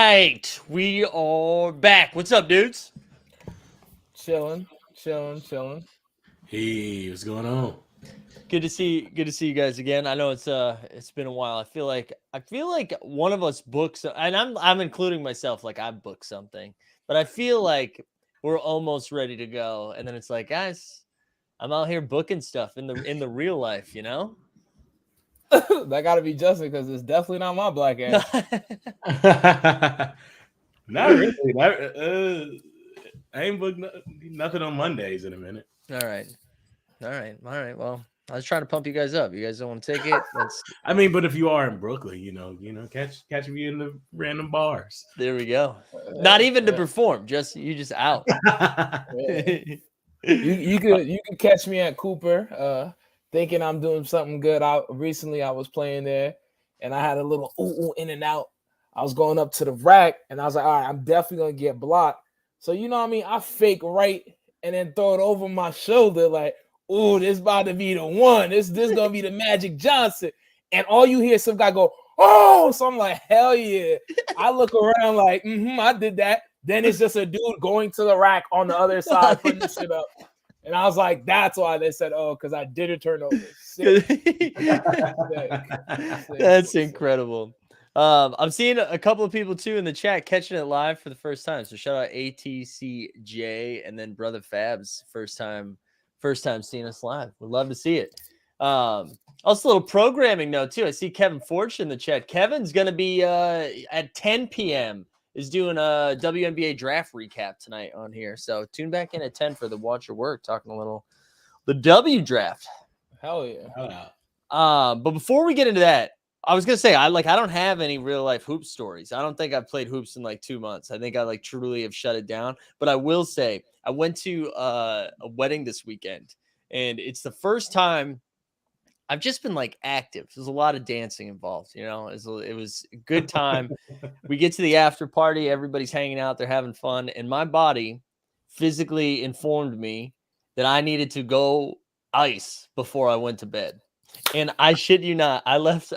right, we are back. What's up, dudes? Chilling. Hey, what's going on? Good to see you guys again. I know it's been a while. I feel like one of us books, and I'm including myself. Like I've booked something, but I feel like we're almost ready to go. And then it's like, guys, I'm out here booking stuff in the real life, you know. That gotta be Justin because it's definitely not my black ass. Not really. I ain't booked nothing on Mondays in a minute. All right, all right. Well, I was trying to pump you guys up. You guys don't want to take it? I mean, but if you are in Brooklyn, catch me in the random bars. There we go. Not even to perform, just out. You could catch me at Cooper, thinking I'm doing something good. I was playing there, and I had a little in and out. I was going up to the rack, and I was like, all right, I'm definitely gonna get blocked. So you know what I mean? I fake right and then throw it over my shoulder, like, ooh, this about to be the one. This gonna be the Magic Johnson. And all you hear is some guy go, oh, so I'm like, hell yeah. I look around like, I did that. Then it's just a dude going to the rack on the other side, putting the shit up. And I was like, that's why they said, oh, because I did a turnover. Sick. That's incredible. I'm seeing a couple of people too in the chat catching it live for the first time. So shout out ATCJ and then Brother Fabs, first time seeing us live. We'd love to see it. Also a little programming note too. I see Kevin Fortune in the chat. Kevin's gonna be at 10 p.m. is doing a WNBA draft recap tonight on here. So tune back in at 10 for the Watch Your Work, talking a little the W draft. Hell yeah. But before we get into that, I was gonna say I don't have any real life hoop stories. I don't think I've played hoops in like 2 months. I think I truly have shut it down. But I will say I went to a wedding this weekend, and it's the first time I've just been like active. There's a lot of dancing involved, you know. It was a good time. We get to the after party, everybody's hanging out, they're having fun, and my body physically informed me that I needed to go ice before I went to bed. And I shit you not, I left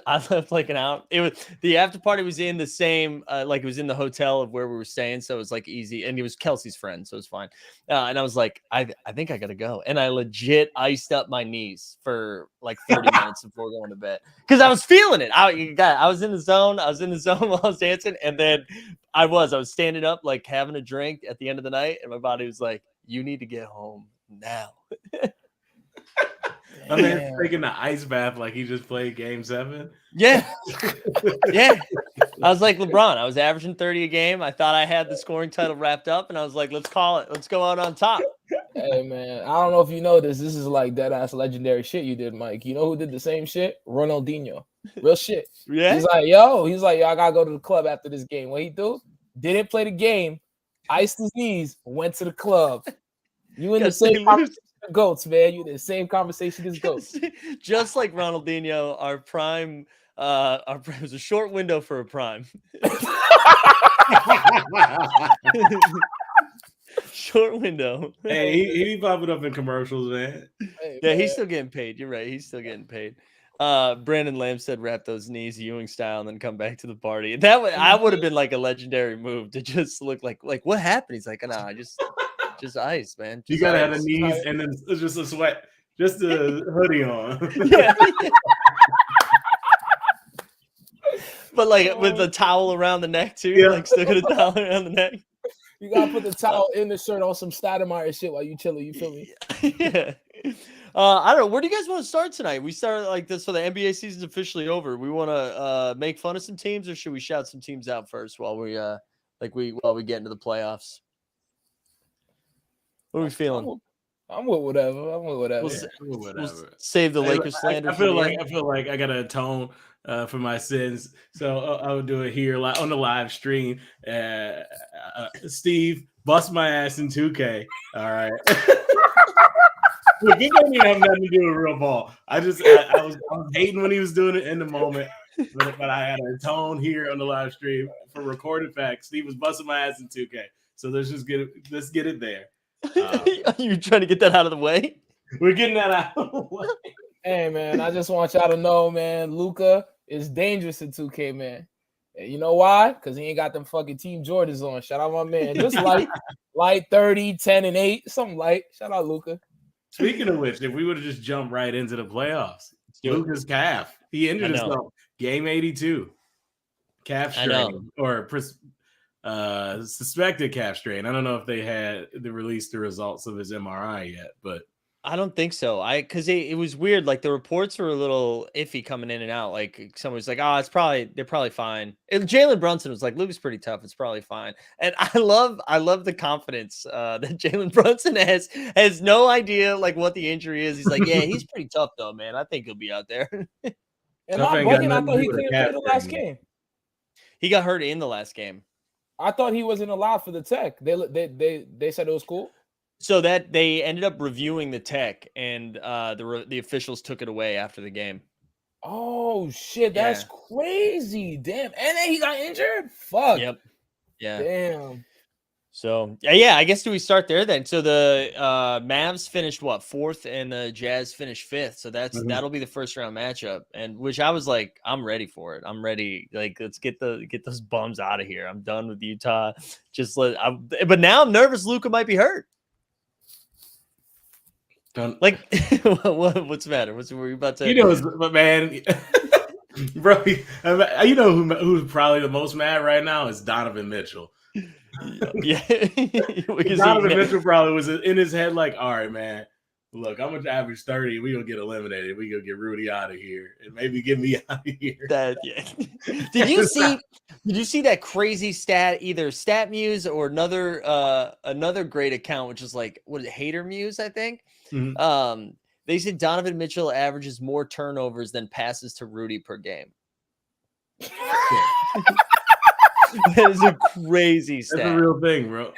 like an hour. It was the after party was in the same like it was in the hotel of where we were staying, so it was like easy, and it was Kelsey's friend, so it was fine. And I was like, I think I gotta go, and I legit iced up my knees for like 30 minutes before going to bed because I was feeling it. I was in the zone. I was in the zone while I was dancing, and then I was standing up like having a drink at the end of the night, and my body was like, "You need to get home now." I mean, taking the ice bath like he just played Game 7. Yeah. Yeah. I was like LeBron. I was averaging 30 a game. I thought I had the scoring title wrapped up, and I was like, let's call it. Let's go out on top. Hey, man, I don't know if you know this. This is like dead-ass legendary shit you did, Mike. You know who did the same shit? Ronaldinho. Real shit. Yeah. He's like, yo, I gotta go to the club after this game. What he do? Didn't play the game, iced his knees, went to the club. You in the same conversation as GOATs, man. You in the same conversation as GOATs. Just like Ronaldinho, our prime it was a short window for a prime. Short window. Hey, he be popping up in commercials, man. Hey, Yeah, man. he's still getting paid. You're right. He's still getting paid. Brandon Lamb said, "Wrap those knees Ewing style, and then come back to the party." I would have been like a legendary move to just look like what happened. He's like, "Nah, just ice, man." You gotta have the knees and then it's just a sweat, just a hoodie on. Yeah. But like with the towel around the neck too, Yeah. like still got a towel around the neck. You gotta put the towel in the shirt on some Stoudemire shit while you chilling. You feel me? Yeah. I don't know. Where do you guys want to start tonight? We started like this, so the NBA season's officially over. We want to make fun of some teams, or should we shout some teams out first while we get into the playoffs? What are we feeling? I'm with whatever. We'll save the Lakers slander. I feel like I gotta atone for my sins, so I'll do it here on the live stream. Steve, bust my ass in 2K. All right. Look, this don't even have nothing to do with real ball. I was hating when he was doing it in the moment, but I had a tone here on the live stream for recorded facts. Steve was busting my ass in 2K, so let's get it there. You trying to get that out of the way? We're getting that out of the way. Hey man, I just want y'all to know, man, Luka is dangerous in 2K, man. You know why? Because he ain't got them fucking Team Jordans on. Shout out my man. Just light 30, 10 and 8, something light. Shout out Luka. Speaking of which, if we would have just jumped right into the playoffs, Luka's calf. He injured himself. Game 82. Calf strain or suspected calf strain. I don't know if they released the results of his MRI yet, but I don't think so. Because it was weird. Like the reports were a little iffy coming in and out. Like someone was like, "Oh, they're probably fine." And Jalen Brunson was like, "Luka's pretty tough. It's probably fine." And I love the confidence that Jalen Brunson has no idea like what the injury is. He's like, "Yeah, he's pretty tough though, man. I think he'll be out there." And I thought he couldn't play the last game. He got hurt in the last game. I thought he wasn't allowed for the tech. They said it was cool. So that they ended up reviewing the tech, and the officials took it away after the game. Oh shit, that's crazy! Damn, and then he got injured. Fuck. Yep. Yeah. Damn. So yeah, I guess do we start there then? So the Mavs finished what, 4th, and the Jazz finished 5th. So that'll be the first round matchup, and which I was like, I'm ready for it. I'm ready. Like, let's get those bums out of here. I'm done with Utah. But now I'm nervous. Luka might be hurt. Like, what's the matter? What were you about to? You know, man, bro. You know who's probably the most mad right now is Donovan Mitchell. Yeah, Donovan Mitchell probably was in his head like, all right, man, look, I'm gonna average 30. We gonna get eliminated. We gonna get Rudy out of here and maybe get me out of here. Did you see that crazy stat? Either StatMuse or another great account, which is like, what is it, Hater Muse, I think. Mm-hmm. They said Donovan Mitchell averages more turnovers than passes to Rudy per game. That is a crazy stat. That's a real thing, bro.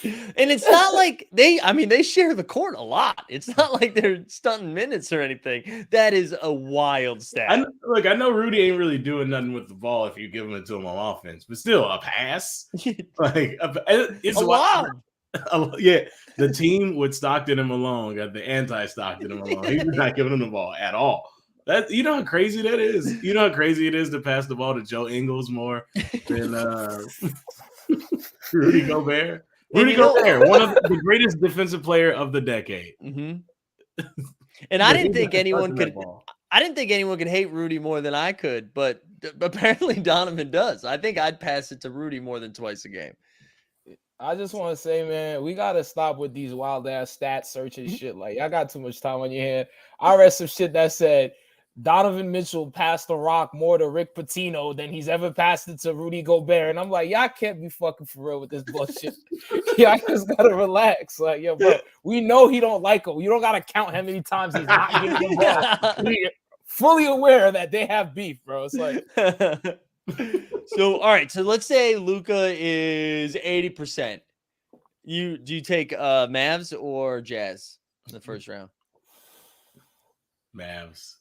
And it's not like they share the court a lot. It's not like they're stunting minutes or anything. That is a wild stat. I know Rudy ain't really doing nothing with the ball if you give it to him on offense, but still a pass. Like it's a lot. Yeah, the team with Stockton and Malone got the anti-Stockton and Malone. He's not giving them the ball at all. You know how crazy that is. You know how crazy it is to pass the ball to Joe Ingles more than Rudy Gobert. Rudy Gobert, one of the greatest defensive player of the decade. Mm-hmm. And I didn't think anyone could. I didn't think anyone could hate Rudy more than I could, but apparently Donovan does. I think I'd pass it to Rudy more than twice a game. I just want to say, man, we got to stop with these wild ass stat searching shit. Like, y'all got too much time on your hands. I read some shit that said Donovan Mitchell passed the rock more to Rick Pitino than he's ever passed it to Rudy Gobert. And I'm like, y'all can't be fucking for real with this bullshit. Y'all just got to relax. Like, yo, bro, we know he don't like him. You don't got to count how many times he's not getting the ball. We're fully aware that they have beef, bro. It's like... So, all right. So let's say Luka is 80%. Do you take Mavs or Jazz in the first round? Mavs.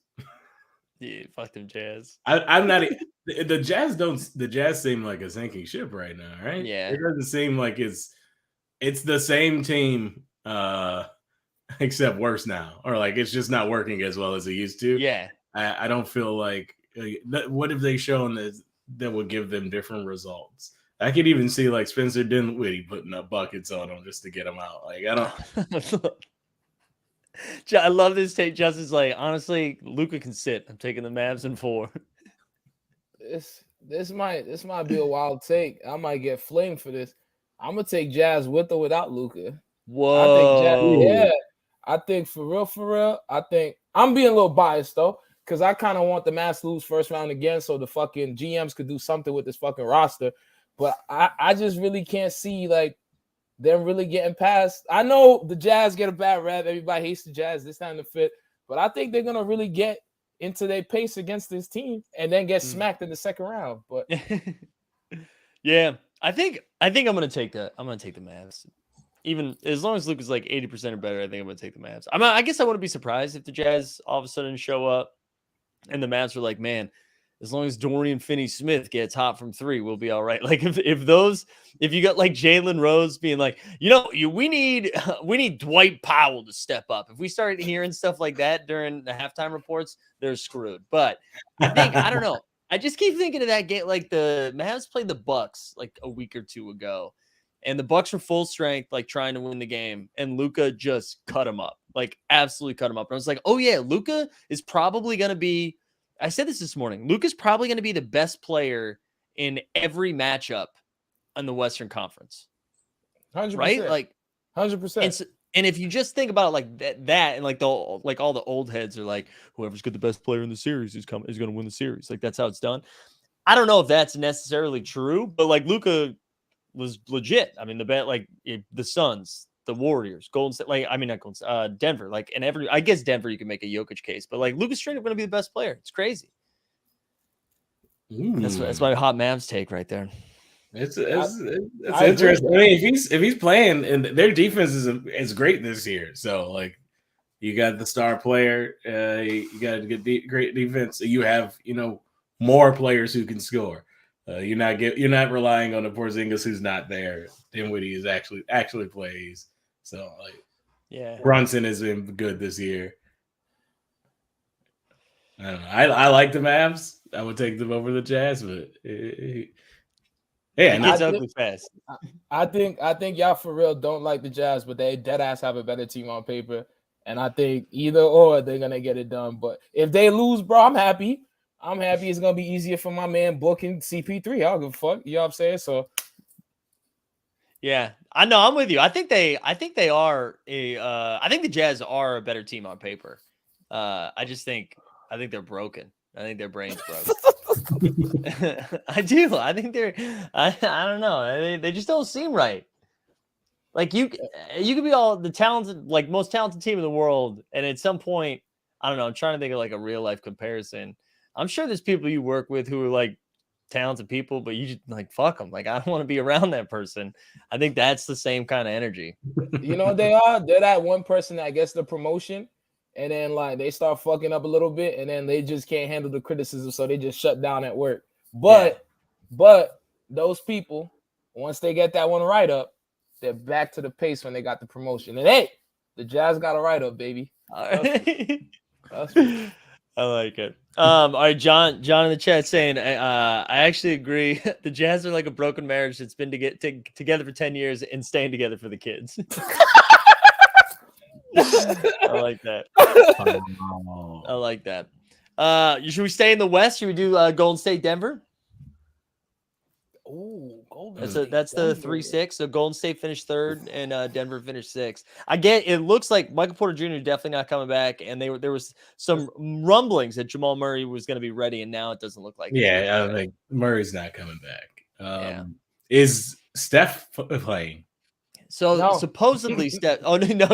Yeah, fuck them Jazz. I'm not. The Jazz don't. The Jazz seem like a sinking ship right now, right? Yeah. It doesn't seem like it's the same team, except worse now, or like it's just not working as well as it used to. Yeah. I don't feel like. What have they shown that would give them different results? I could even see like Spencer Dinwiddie putting up buckets on them just to get them out. Like I don't. I love this take. Justin's like, honestly, Luka can sit. I'm taking the Mavs in 4. This might be a wild take. I might get flamed for this. I'm gonna take Jazz with or without Luka. Whoa. I think for real. I think I'm being a little biased though, because I kind of want the Mavs to lose first round again, so the fucking GMs could do something with this fucking roster. But I just really can't see like them really getting past. I know the Jazz get a bad rap. Everybody hates the Jazz this time to fit, but I think they're gonna really get into their pace against this team and then get smacked in the second round. But yeah, I think I'm gonna take the Mavs. Even as long as Luke is like 80% or better, I think I'm gonna take the Mavs. I guess I wouldn't be surprised if the Jazz all of a sudden show up and the Mavs are like, man, as long as Dorian Finney-Smith gets hot from 3, we'll be all right. Like if you got like Jalen Rose being like, we need Dwight Powell to step up. If we start hearing stuff like that during the halftime reports, they're screwed. But I don't know. I just keep thinking of that game. Like the Mavs played the Bucks like a week or two ago, and the Bucks were full strength, like trying to win the game, and Luka just cut him up, like absolutely cut him up. And I was like, oh yeah, Luka is probably going to be. I said this morning. Luka's probably going to be the best player in every matchup in the Western Conference. 100%. Right? Like 100%. And if you just think about it like that, and like all the old heads are like, whoever's got the best player in the series is going to win the series. Like that's how it's done. I don't know if that's necessarily true, but like Luka was legit. I mean, the Suns, the Warriors, Golden State, like I mean not Golden State, Denver, like and I guess Denver you can make a Jokic case, but like Luka's straight up going to be the best player. It's crazy. That's my hot Mavs take right there. It's interesting. I mean, if he's playing, and their defense is great this year, so like you got the star player, you got a great defense. You have more players who can score. You're not relying on the Porzingis who's not there. Dinwiddie is actually plays. So like, yeah, Brunson has been good this year. I don't know. I like the Mavs. I would take them over the Jazz, but. Yeah, and it's ugly fast. I think y'all for real don't like the Jazz, but they dead ass have a better team on paper. And I think either or they're gonna get it done. But if they lose, bro, I'm happy. It's gonna be easier for my man booking CP3. I don't give a fuck. You know what I'm saying? So yeah, I know. I'm with you. I think the Jazz are a better team on paper. I think they're broken. I think their brain's broke. I do. I think I don't know. They just don't seem right. Like you could be all the talented, like most talented team in the world, and at some point, I don't know. I'm trying to think of like a real life comparison. I'm sure there's people you work with who are like talented people, but you just like fuck them. Like I don't want to be around that person. I think that's the same kind of energy. You know what they are? They're that one person that gets the promotion. And then like they start fucking up a little bit, and then they just can't handle the criticism, so they just shut down at work. But those people, once they get that one right up, they're back to the pace when they got the promotion. And hey, the Jazz got a write up, baby. I like it. All right, John in the chat saying, I actually agree. The Jazz are like a broken marriage that's been together for 10 years and staying together for the kids. I like that. I like that. Should we stay in the West? Should we do Golden State, Denver? Oh, that's the 3-6. So Golden State finished third, and Denver finished sixth. It looks like Michael Porter Jr. is definitely not coming back, and there was some rumblings that Jamal Murray was going to be ready, and now it doesn't look like. Yeah, I think Murray's not coming back. Is Steph playing? So no. Supposedly Steph. Oh no,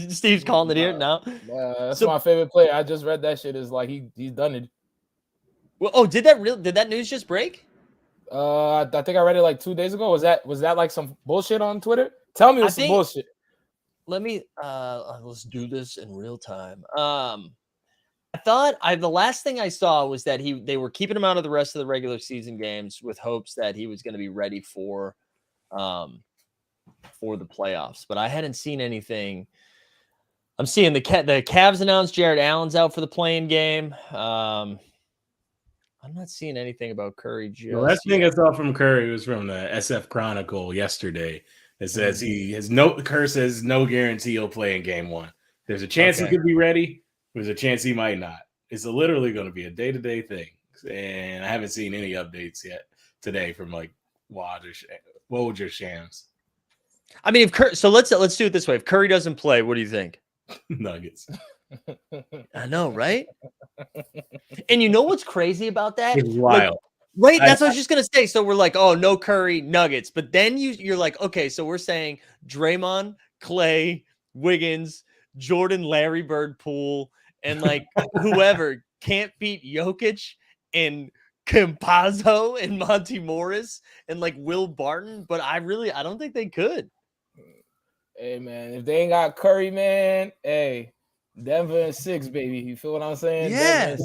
Steve's calling it here now. That's my favorite player. I just read that shit. Is like he's done it. Well, did that news just break? I think I read it like 2 days ago. Was that like some bullshit on Twitter? Tell me it's some bullshit. Let me let's do this in real time. I thought the last thing I saw was that they were keeping him out of the rest of the regular season games with hopes that he was going to be ready for the playoffs, but I hadn't seen anything. I'm seeing the Cavs announced Jared Allen's out for the play-in game. I'm not seeing anything about Curry. The last thing I saw from Curry was from the SF Chronicle yesterday. It says Kerr says no guarantee he'll play in game one. There's a chance he could be ready. There's a chance he might not. It's literally going to be a day-to-day thing. And I haven't seen any updates yet today from like Woj or Shams. I mean, so let's do it this way. If Curry doesn't play, what do you think? Nuggets. I know, right? And you know what's crazy about that? It's wild. Right? That's what I was just gonna say. So we're like, oh, no Curry, Nuggets. But then you're like, okay, so we're saying Draymond, Clay, Wiggins, Jordan, Larry Bird, Poole, and like whoever can't beat Jokic and Campazzo and Monty Morris and like Will Barton. But I don't think they could. Hey man, if they ain't got Curry, man, hey, Denver in 6, baby. You feel what I'm saying? Yeah.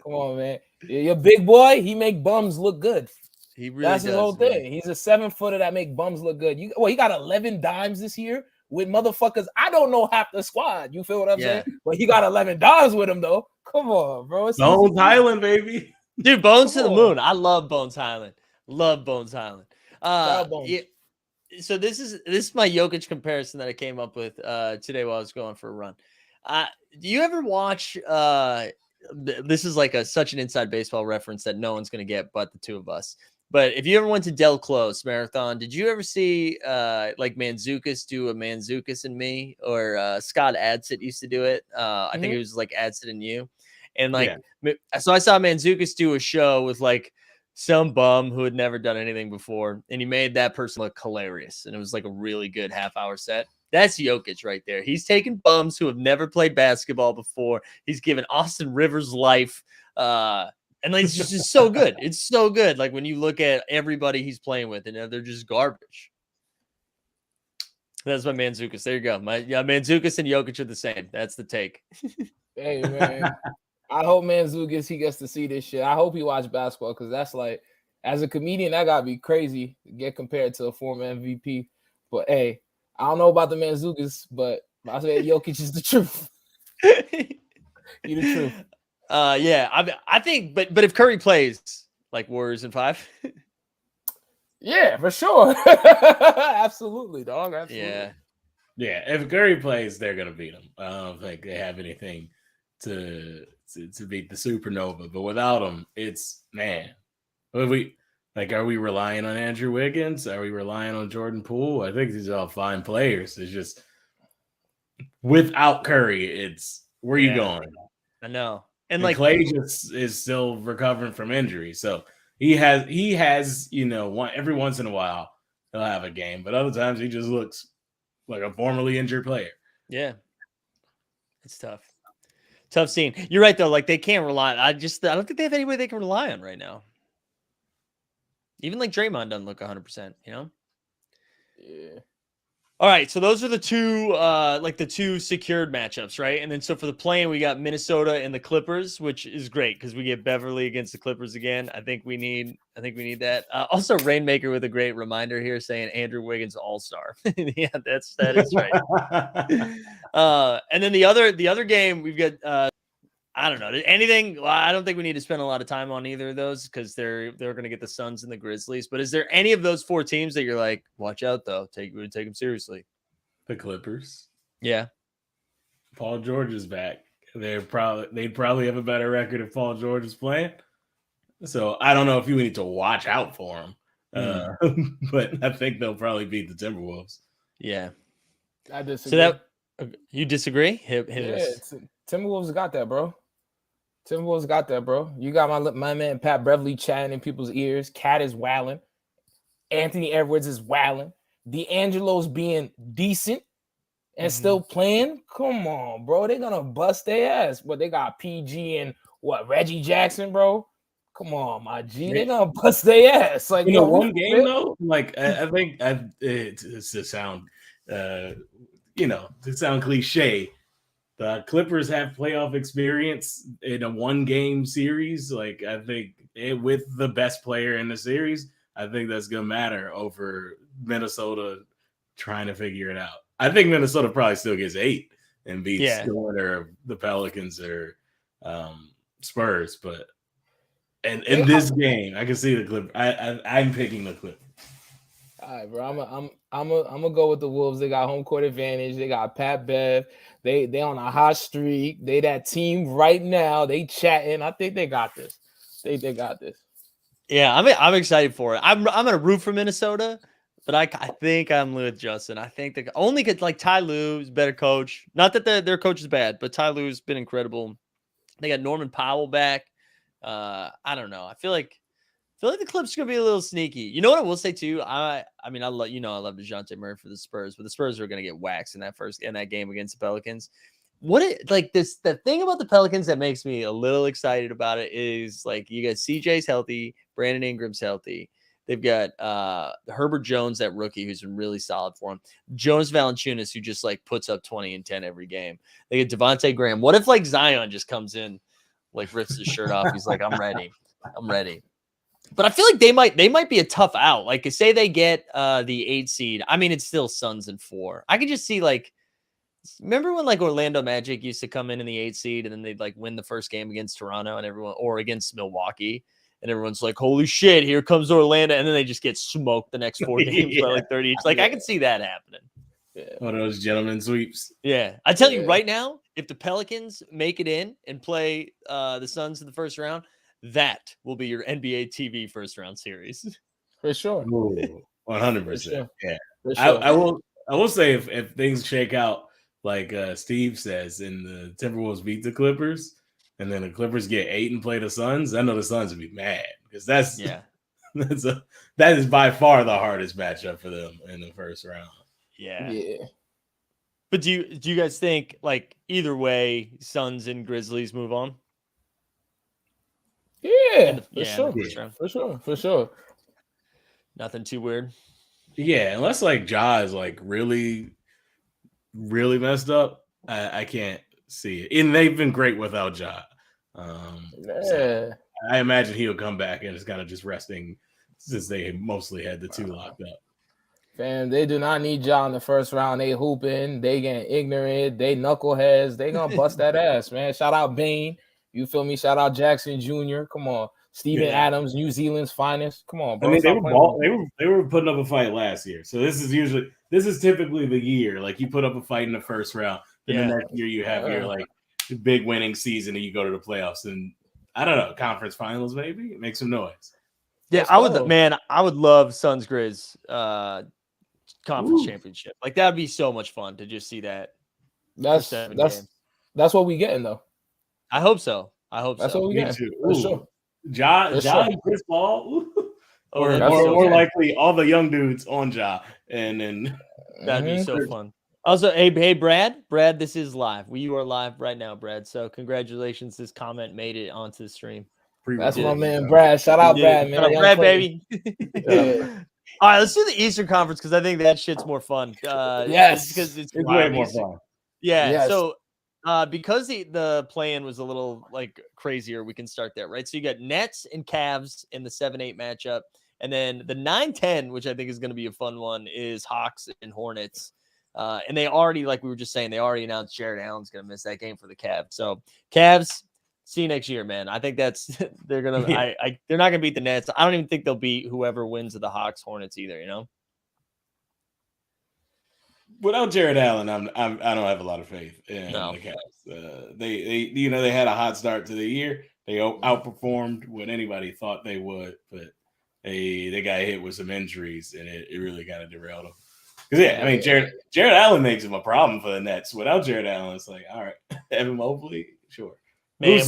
Come on, man. Your big boy, he make bums look good. He really That's does, his whole man. thing. He's a 7-footer that make bums look good. He got 11 dimes this year with motherfuckers. I don't know half the squad. You feel what I'm saying? But he got 11 dimes with him though. Come on, bro. Bones Highland, baby. Dude, Bones to Come the on. moon. I love Bones Highland. Love Bones Highland. Shout out Bones. Yeah, so this is my Jokic comparison that I came up with today while I was going for a run. Do you ever watch this is like such an inside baseball reference that no one's gonna get but the two of us. But if you ever went to Del Close Marathon, did you ever see like Manzukis do a Manzukis and Me, or Scott Adsit used to do it? I think it was like Adsit and You. And like so I saw Manzukis do a show with like some bum who had never done anything before, and he made that person look hilarious. And it was like a really good half-hour set. That's Jokic right there. He's taking bums who have never played basketball before. He's given Austin Rivers life. And like, it's just so good. It's so good. Like when you look at everybody he's playing with, and they're just garbage. That's my Manzukis. There you go. My Manzukis and Jokic are the same. That's the take. Hey man, I hope Manzukis he gets to see this shit. I hope he watch basketball because that's like, as a comedian, that gotta be crazy to get compared to a former MVP. But hey, I don't know about the Manzukis, but I said Jokic is the truth. He the truth. Yeah, I think, but if Curry plays like Warriors in 5, yeah, for sure, absolutely, dog. Absolutely. Yeah. If Curry plays, they're gonna beat him. I don't think they have anything to beat the Supernova. But without him, it's man. Are we relying on Andrew Wiggins? Are we relying on Jordan Poole? I think these are all fine players. It's just without Curry, it's where you going? I know. And like Clay just is still recovering from injury, so he has every once in a while he'll have a game, but other times he just looks like a formerly injured player. Yeah, it's tough scene. You're right though. Like they can't rely. I don't think they have anybody they can rely on right now. Even like Draymond doesn't look 100%. You know. Yeah. All right, so those are the two secured matchups, right? And then so for the play-in, we got Minnesota and the Clippers, which is great because we get Beverly against the Clippers again. I think we need that. Also, Rainmaker with a great reminder here saying Andrew Wiggins All-Star. Yeah, that is right. And then the other game we've got. I don't know anything. Well, I don't think we need to spend a lot of time on either of those because they're going to get the Suns and the Grizzlies. But is there any of those 4 teams that you're like, watch out though, take them seriously? The Clippers. Yeah. Paul George is back. They'd probably have a better record if Paul George is playing. So I don't know if you need to watch out for him, but I think they'll probably beat the Timberwolves. Yeah, I disagree. So you disagree? Hit us. Timberwolves got that, bro. Timberwolves got that, bro. You got my man Pat Beverly chatting in people's ears. Cat is wilding. Anthony Edwards is wilding. D'Angelo's being decent and still playing. Come on, bro. They're gonna bust their ass. But they got PG and Reggie Jackson, bro. Come on, my G. They're gonna bust their ass. Like one game though. Like I think it's to sound to sound cliche. The Clippers have playoff experience in a 1-game series. Like I think with the best player in the series, I think that's gonna matter over Minnesota trying to figure it out. I think Minnesota probably still gets 8 and beats the winner of the Pelicans or Spurs. But in this game, I can see the Clippers. I'm picking the Clippers. All right, bro. I'm gonna go with the Wolves. They got home court advantage. They got Pat Bev. They on a hot streak. They that team right now. They chatting. I think they got this. They got this. Yeah, I'm excited for it. I'm gonna root for Minnesota, but I think I'm with Justin. I think only because like Ty Lue is a better coach. Not that their coach is bad, but Ty Lue's been incredible. They got Norman Powell back. I don't know. I feel like the Clips are gonna be a little sneaky. You know what I will say too? I love DeJounte Murray for the Spurs, but the Spurs are gonna get waxed in that game against the Pelicans. The thing about the Pelicans that makes me a little excited about it is like you got CJ's healthy, Brandon Ingram's healthy. They've got Herbert Jones, that rookie who's been really solid for him. Jonas Valanciunas, who just like puts up 20 and 10 every game. They get Devontae Graham. What if like Zion just comes in, like rips his shirt off? He's like, I'm ready. But I feel like they might be a tough out. Like say they get the 8 seed. I mean, it's still Suns and 4. I could just see like Remember when like Orlando Magic used to come in the 8th seed and then they'd like win the first game against Toronto and everyone, or against Milwaukee, and everyone's like, "Holy shit, here comes Orlando," and then they just get smoked the next 4 games by like 30 each. Like I can see that happening. Yeah. One of those gentlemen sweeps. Yeah, I tell you right now, if the Pelicans make it in and play the Suns in the first round, that will be your NBA TV first round series. For sure. 100%. Yeah. For sure. I will say if things shake out like Steve says, and the Timberwolves beat the Clippers, and then the Clippers get 8 and play the Suns, I know the Suns would be mad because that is by far the hardest matchup for them in the first round. Yeah. But do you guys think like either way, Suns and Grizzlies move on? Yeah, for sure. Nothing too weird. Yeah, unless like Ja is like really, really messed up, I can't see it. And they've been great without Ja. So I imagine he'll come back and it's kind of just resting since they mostly had the 2 locked up. Fam, they do not need Ja in the first round. They hooping, they getting ignorant, they knuckleheads, they gonna bust that ass, man. Shout out Bane, you feel me? Shout out Jackson Jr. Come on, Steven Adams, New Zealand's finest. Come on, bro. I mean, they were putting up a fight last year, so this is typically the year like you put up a fight in the first round, then the next year you have your like big winning season and you go to the playoffs and I don't know, conference finals maybe make some noise. Yeah, I would love Suns Grizz conference championship. Like that would be so much fun to just see that. That's what we getting though. I hope so. That's what we getting. For sure. Ja and Chris Paul, or likely all the young dudes on Ja, and then that'd be so fun. Also, hey, Brad, this is live. You are live right now, Brad. So congratulations, this comment made it onto the stream. That's my man, Brad. Shout out, Brad, man. Shout out, Brad, baby. All right, let's do the Eastern Conference because I think that shit's more fun. Yes, because it's way more fun. Yeah. Yes. So because the play-in was a little like crazier, we can start there, right? So you got Nets and Cavs in the 7-8 matchup, and then the 9-10, which I think is going to be a fun one, is Hawks and Hornets. And they already, like we were just saying, they already announced Jared Allen's going to miss that game for the Cavs. So Cavs, see you next year, man. I think they're gonna. They're not gonna beat the Nets. I don't even think they'll beat whoever wins of the Hawks Hornets either. You know. Without Jared Allen, I don't have a lot of faith in the Cavs. They had a hot start to the year. They outperformed what anybody thought they would, but they got hit with some injuries, and it really kind of derailed them. Because I mean, Jared Allen makes him a problem for the Nets. Without Jared Allen, it's like, all right, Evan Mobley, sure. Man, he's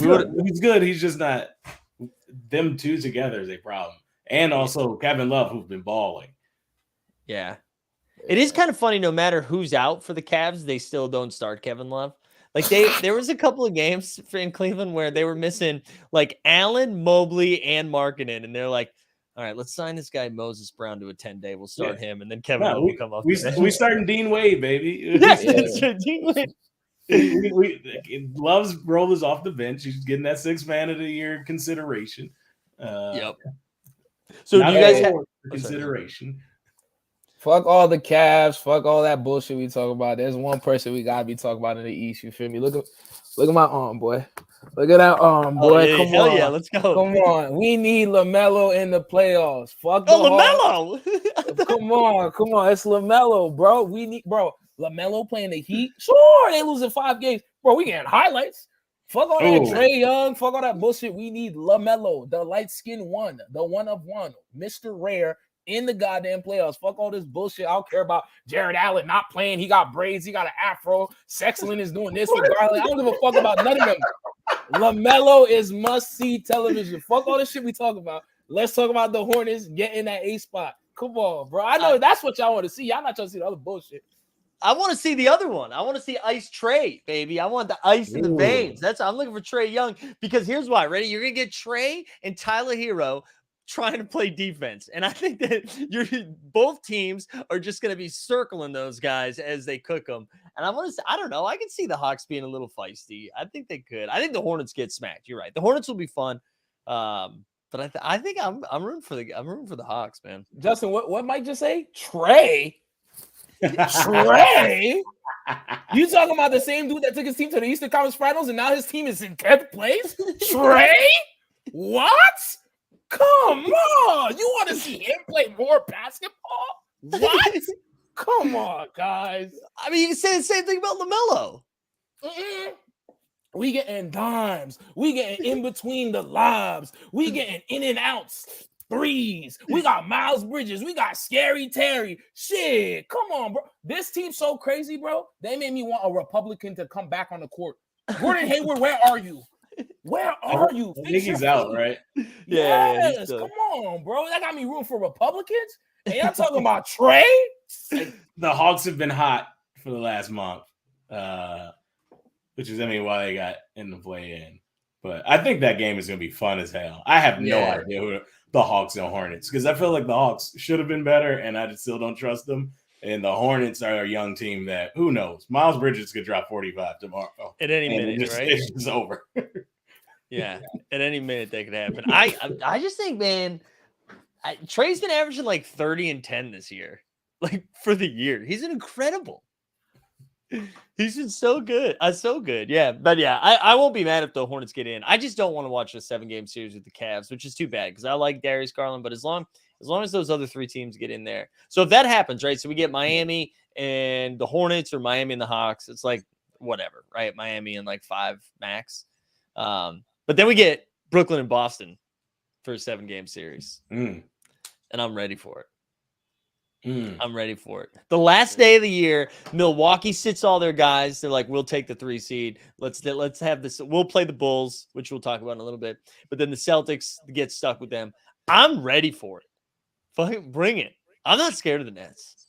good. He's just not. Them two together is a problem, and also Kevin Love, who's been balling. Yeah, it is kind of funny. No matter who's out for the Cavs, they still don't start Kevin Love. Like there was a couple of games in Cleveland where they were missing like Allen, Mobley, and Markkanen, and they're like, "All right, let's sign this guy Moses Brown to a 10-day. We'll start him, and then Kevin Love will come up." We starting Dean Wade, baby. Yes, that's true. Dean Wade. Love's rollers off the bench. He's getting that 6th man of the year consideration. Yep. So do you guys have consideration? Fuck all the Cavs. Fuck all that bullshit we talk about. There's one person we gotta be talking about in the East. You feel me? Look at my arm, boy. Look at that arm, boy. Oh, yeah, hell yeah, let's go. Come on. We need LaMelo in the playoffs. Fuck LaMelo. Come on. It's LaMelo, bro. LaMelo playing the Heat. Sure, they losing 5 games. Bro, we getting highlights. Fuck all that Trae Young. Fuck all that bullshit. We need LaMelo, the light-skinned one, the one of one, Mr. Rare in the goddamn playoffs. Fuck all this bullshit. I don't care about Jared Allen not playing. He got braids. He got an afro. Sexland is doing this with Garland. I don't give a fuck about none of them. LaMelo is must-see television. Fuck all this shit we talk about. Let's talk about the Hornets getting that A spot. Come on, bro. I know that's what y'all want to see. Y'all not trying to see the other bullshit. I want to see the other one. I want to see Ice Trae, baby. I want the ice in the veins. I'm looking for Trae Young because here's why. Ready? You're gonna get Trae and Tyler Hero trying to play defense, and I think that both teams are just gonna be circling those guys as they cook them. And I don't know. I can see the Hawks being a little feisty. I think they could. I think the Hornets get smacked. You're right. The Hornets will be fun. But I think I'm rooting for the Hawks, man. Justin, what Mike just say? Trae. Trae? You talking about the same dude that took his team to the Eastern Conference Finals and now his team is in 10th place? Trey? What? Come on. You want to see him play more basketball? What? Come on, guys. I mean, you can say the same thing about LaMelo. We getting dimes. We getting in between the lobs. We getting in and outs. Threes. We got Miles Bridges. We got Scary Terry. Shit. Come on, bro. This team's so crazy, bro. They made me want a Republican to come back on the court. Gordon Hayward, where are you? Where are you? I think he's out, right? Yes. Come on, bro. That got me rooting for Republicans. And y'all talking about Trey? The Hawks have been hot for the last month, which is, why they got in the play-in. But I think that game is going to be fun as hell. I have no idea who the Hawks and Hornets, because I feel like the Hawks should have been better, and I just still don't trust them. And the Hornets are a young team that, who knows? Miles Bridges could drop 45 tomorrow. At any minute, right? It's just over. Yeah, at any minute that could happen. I just think, man, Trey's been averaging like 30 and 10 this year, like for the year. He's an incredible. He's been so good. So good. Yeah. But yeah, I won't be mad if the Hornets get in. I just don't want to watch a 7-game series with the Cavs, which is too bad because I like Darius Garland. But as long as those other 3 teams get in there. So if that happens, right? So we get Miami and the Hornets or Miami and the Hawks. It's like whatever, right? Miami and like 5 max. But then we get Brooklyn and Boston for a 7-game series. And I'm ready for it. I'm ready for it. The last day of the year, Milwaukee sits all their guys. They're like, we'll take the 3 seed. Let's have this. We'll play the Bulls, which we'll talk about in a little bit. But then the Celtics get stuck with them. I'm ready for it. Fucking bring it. I'm not scared of the Nets.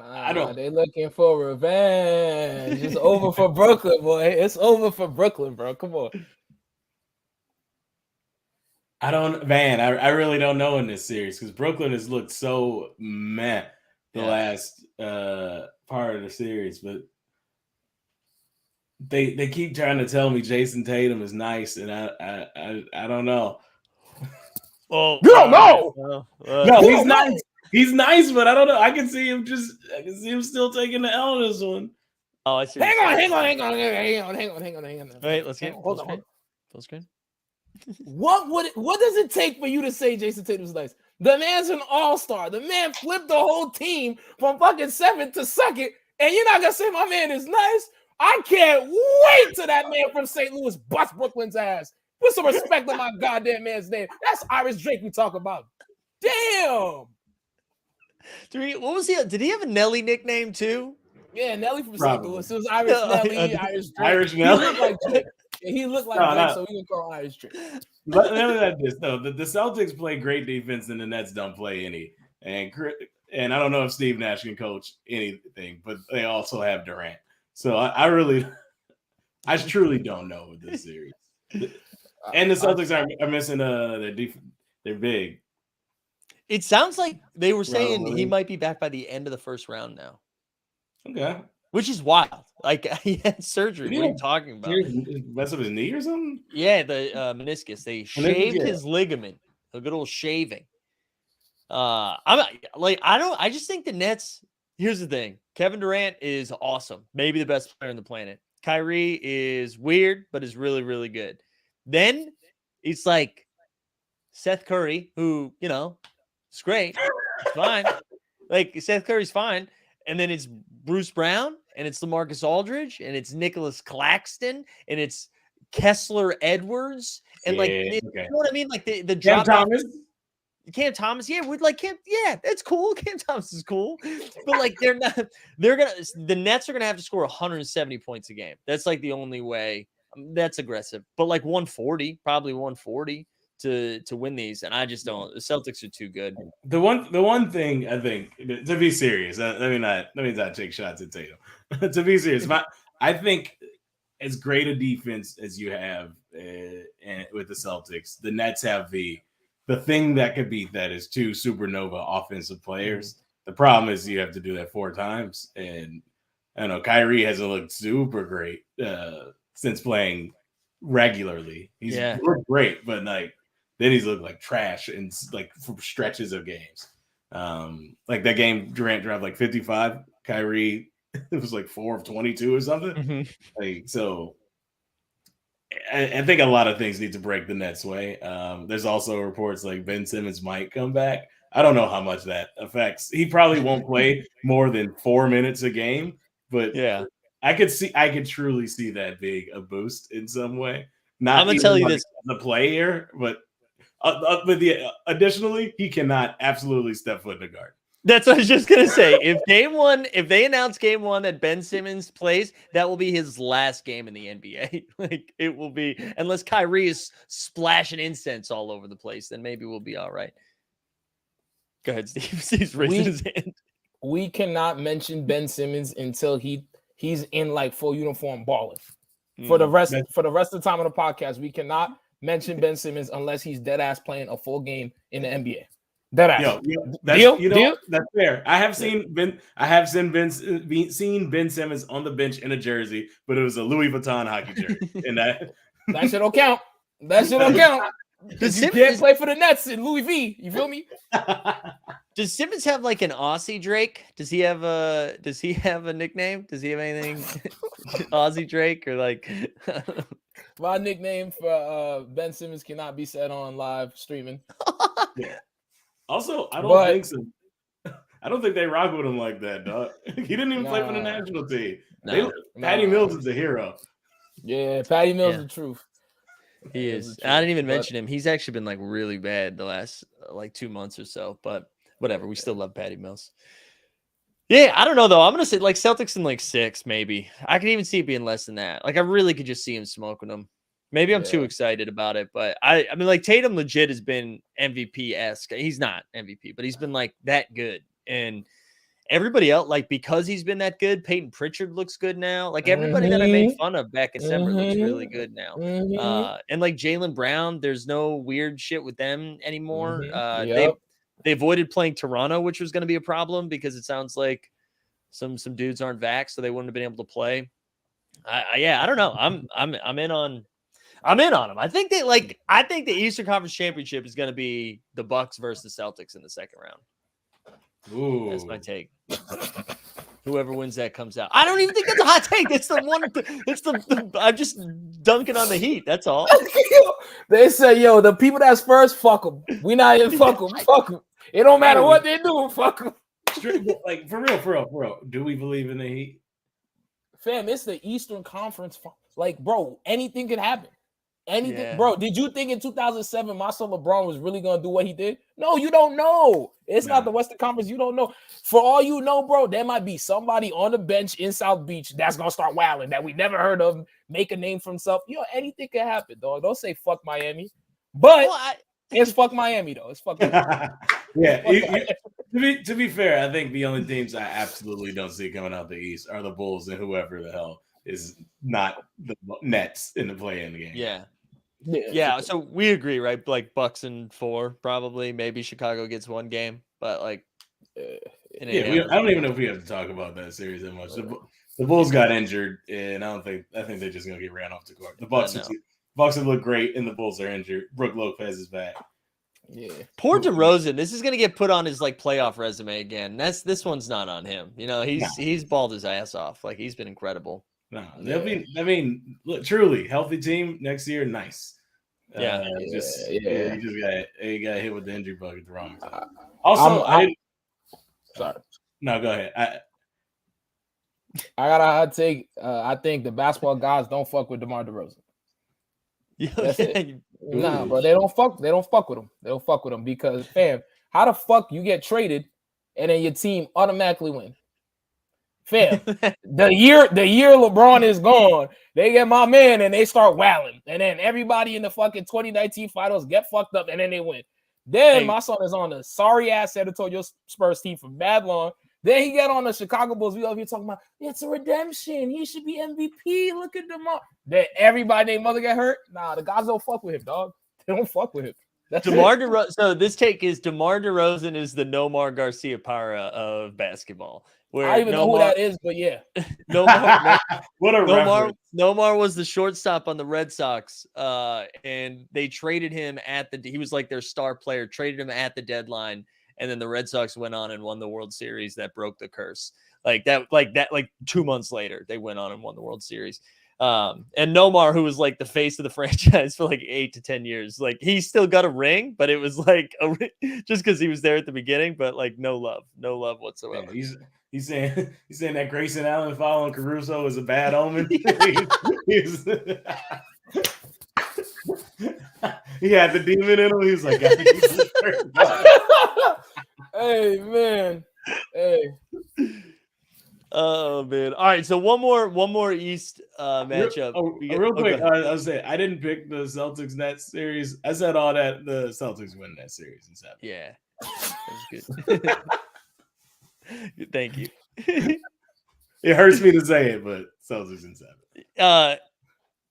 I don't. They looking for revenge. It's over for Brooklyn, boy. It's over for Brooklyn, bro. Come on. I really don't know in this series because Brooklyn has looked so meh the last part of the series, but they keep trying to tell me Jason Tatum is nice, and I don't know. Oh, you don't know. No, he's nice. He's nice, but I don't know. I can see him still taking the L in this one. Oh, I see. Hang on. Wait, let's get hold on. Full screen. What does it take for you to say Jason Tatum's nice? The man's an all-star. The man flipped the whole team from fucking 7th to 2nd, and you're not gonna say my man is nice? I can't wait till that man from St. Louis busts Brooklyn's ass. Put some respect on my goddamn man's name. That's Iris Drake we talk about. Damn. What was he? Did he have a Nelly nickname too? Yeah, Nelly from St. Louis. It was Iris Nelly, Iris Drake. Irish Nelly. He looked like Drake. He looked like Drake, so we can call Irish Drake. Let me add this though: the Celtics play great defense, and the Nets don't play any. And I don't know if Steve Nash can coach anything, but they also have Durant. So I truly don't know with this series. And the Celtics are missing their defense. They're big. It sounds like they were saying he might be back by the end of the first round now. Okay. Which is wild. Like he had surgery. What are you talking about? Mess up his knee or something? Yeah, the meniscus. They shaved his ligament. A good old shaving. I just think the Nets. Here's the thing: Kevin Durant is awesome, maybe the best player on the planet. Kyrie is weird, but is really, really good. Then it's like Seth Curry, who it's great, it's fine. Like Seth Curry's fine, and then it's Bruce Brown, and it's LaMarcus Aldridge, and it's Nicholas Claxton, and it's Kessler Edwards, and you know what I mean? Like the Cam Thomas. Cam Thomas, that's cool. Cam Thomas is cool, but like the Nets are gonna have to score 170 points a game. That's like the only way. That's aggressive, but like probably 140 to win these, and I just don't. The Celtics are too good. The one thing I think, to be serious, let me not take shots at Tatum. To be serious, I think as great a defense as you have with the Celtics, the Nets have the thing that could beat that is 2 supernova offensive players. Mm-hmm. The problem is you have to do that 4 times, and I know Kyrie hasn't looked super great since playing regularly. He's looked great, but like then he's looked like trash and like for stretches of games. Like that game, Durant dropped like 55. Kyrie It was like 4 of 22 or something. Mhm. Like, so I think a lot of things need to break the Nets' way. There's also reports like Ben Simmons might come back. I don't know how much that affects. He probably won't play more than 4 minutes a game, but Yeah. I could truly see that being a boost in some way. I'm Not gonna even tell you like this. the player, but additionally, he cannot absolutely step foot in the garden. That's what I was just gonna say. If they announce game one that Ben Simmons plays, that will be his last game in the NBA. Like it will be, unless Kyrie is splashing incense all over the place, then maybe we'll be all right. Go ahead, Steve. He's raising his hand. We cannot mention Ben Simmons until he's in like full uniform balling. For the rest of the time of the podcast, we cannot mention Ben Simmons unless he's dead ass playing a full game in the NBA. Dead ass. Deal? That's fair. I have seen Ben Simmons on the bench in a jersey, but it was a Louis Vuitton hockey jersey. And that shit don't count. That shit don't count. Does You can't play for the Nets in Louis V. You feel me? Does Simmons have like an Aussie Drake? Does he have a nickname? Does he have anything Aussie Drake or like My nickname for Ben Simmons cannot be said on live streaming. Yeah. Also, I don't think so. I don't think they rock with him like that, dog. He didn't even play for the national team. Patty Mills is the hero. Yeah, Patty Mills is the truth. He is. I didn't even mention him. He's actually been like really bad the last like 2 months or so, but whatever. We still love Patty Mills. Yeah, I don't know though. I'm gonna say like Celtics in like 6, maybe. I could even see it being less than that. Like I really could just see him smoking them. Maybe I'm too excited about it, but I mean, like Tatum legit has been MVP-esque. He's not MVP, but he's been like that good. And everybody else, like because he's been that good, Peyton Pritchard looks good now. Like everybody that I made fun of back in December looks really good now. And like Jaylen Brown, there's no weird shit with them anymore. They avoided playing Toronto, which was going to be a problem because it sounds like some dudes aren't vaxxed, so they wouldn't have been able to play. I don't know. I'm in on. I'm in on them. I think the Eastern Conference Championship is going to be the Bucks versus the Celtics in the second round. Ooh. That's my take. Whoever wins that comes out. I don't even think that's a hot take. It's the one. It's the I'm just dunking on the Heat. That's all. They say, yo, the people that's first, fuck them. We not even fuck them. Fuck them. It don't matter what they do. Fuck them. Like for real. Do we believe in the Heat? Fam, it's the Eastern Conference. Like, bro, anything can happen. Anything, bro. Did you think in 2007 Marcel LeBron was really gonna do what he did? No, you don't know. It's not the Western Conference. You don't know. For all you know, bro, there might be somebody on the bench in South Beach that's gonna start wilding that we never heard of, make a name for himself. Yo, anything can happen, dog. Don't say fuck Miami, but it's fuck Miami though. It's fuck Miami. To be fair, I think the only teams I absolutely don't see coming out the East are the Bulls and whoever the hell is not the Nets in the play-in game. Yeah. So we agree, right? Like Bucks in 4, probably. Maybe Chicago gets 1 game, but like, I don't even know if we have to talk about that series that much. The Bulls got injured, and I think they're just gonna get ran off the court. The Bucks have looked great, and the Bulls are injured. Brook Lopez is back. Yeah. Poor DeRozan. This is gonna get put on his like playoff resume again. This one's not on him. You know, he's balled his ass off. Like he's been incredible. No, they'll be. I mean, look, truly healthy team next year. Nice. You just got hit with the injury bug at the wrong time. Also, sorry. No, go ahead. I got a hot take. I think the basketball guys don't fuck with DeMar DeRozan. That's it. Nah, bro, they don't fuck with him. They don't fuck with him because, fam, how the fuck you get traded and then your team automatically win? Fam, the year LeBron is gone, they get my man and they start wailing. And then everybody in the fucking 2019 finals get fucked up and then they win. Then my son is on the sorry ass San Antonio Spurs team from Babylon. Then he got on the Chicago Bulls. We over here talking about it's a redemption. He should be MVP. Look at DeMar. Then everybody named mother get hurt. Nah, the guys don't fuck with him, dog. They don't fuck with him. DeMar DeRozan. So this take is DeMar DeRozan is the Nomar Garcia Parra of basketball. I don't even know who that is, but yeah. What a reference. Nomar was the shortstop on the Red Sox, and they traded him he was like their star player, traded him at the deadline, and then the Red Sox went on and won the World Series that broke the curse. Like 2 months later, they went on and won the World Series. And Nomar, who was like the face of the franchise for like 8 to 10 years, like he still got a ring, but it was like just because he was there at the beginning, but like no love whatsoever. Yeah, he's saying that Grayson Allen following Caruso is a bad omen. He had the demon in him. He was like, hey man, hey. Oh man! All right, so one more East matchup. Real quick, I was saying I didn't pick the Celtics Nets series. I said all that the Celtics win that series in 7. Yeah, that's good. Thank you. It hurts me to say it, but Celtics in 7.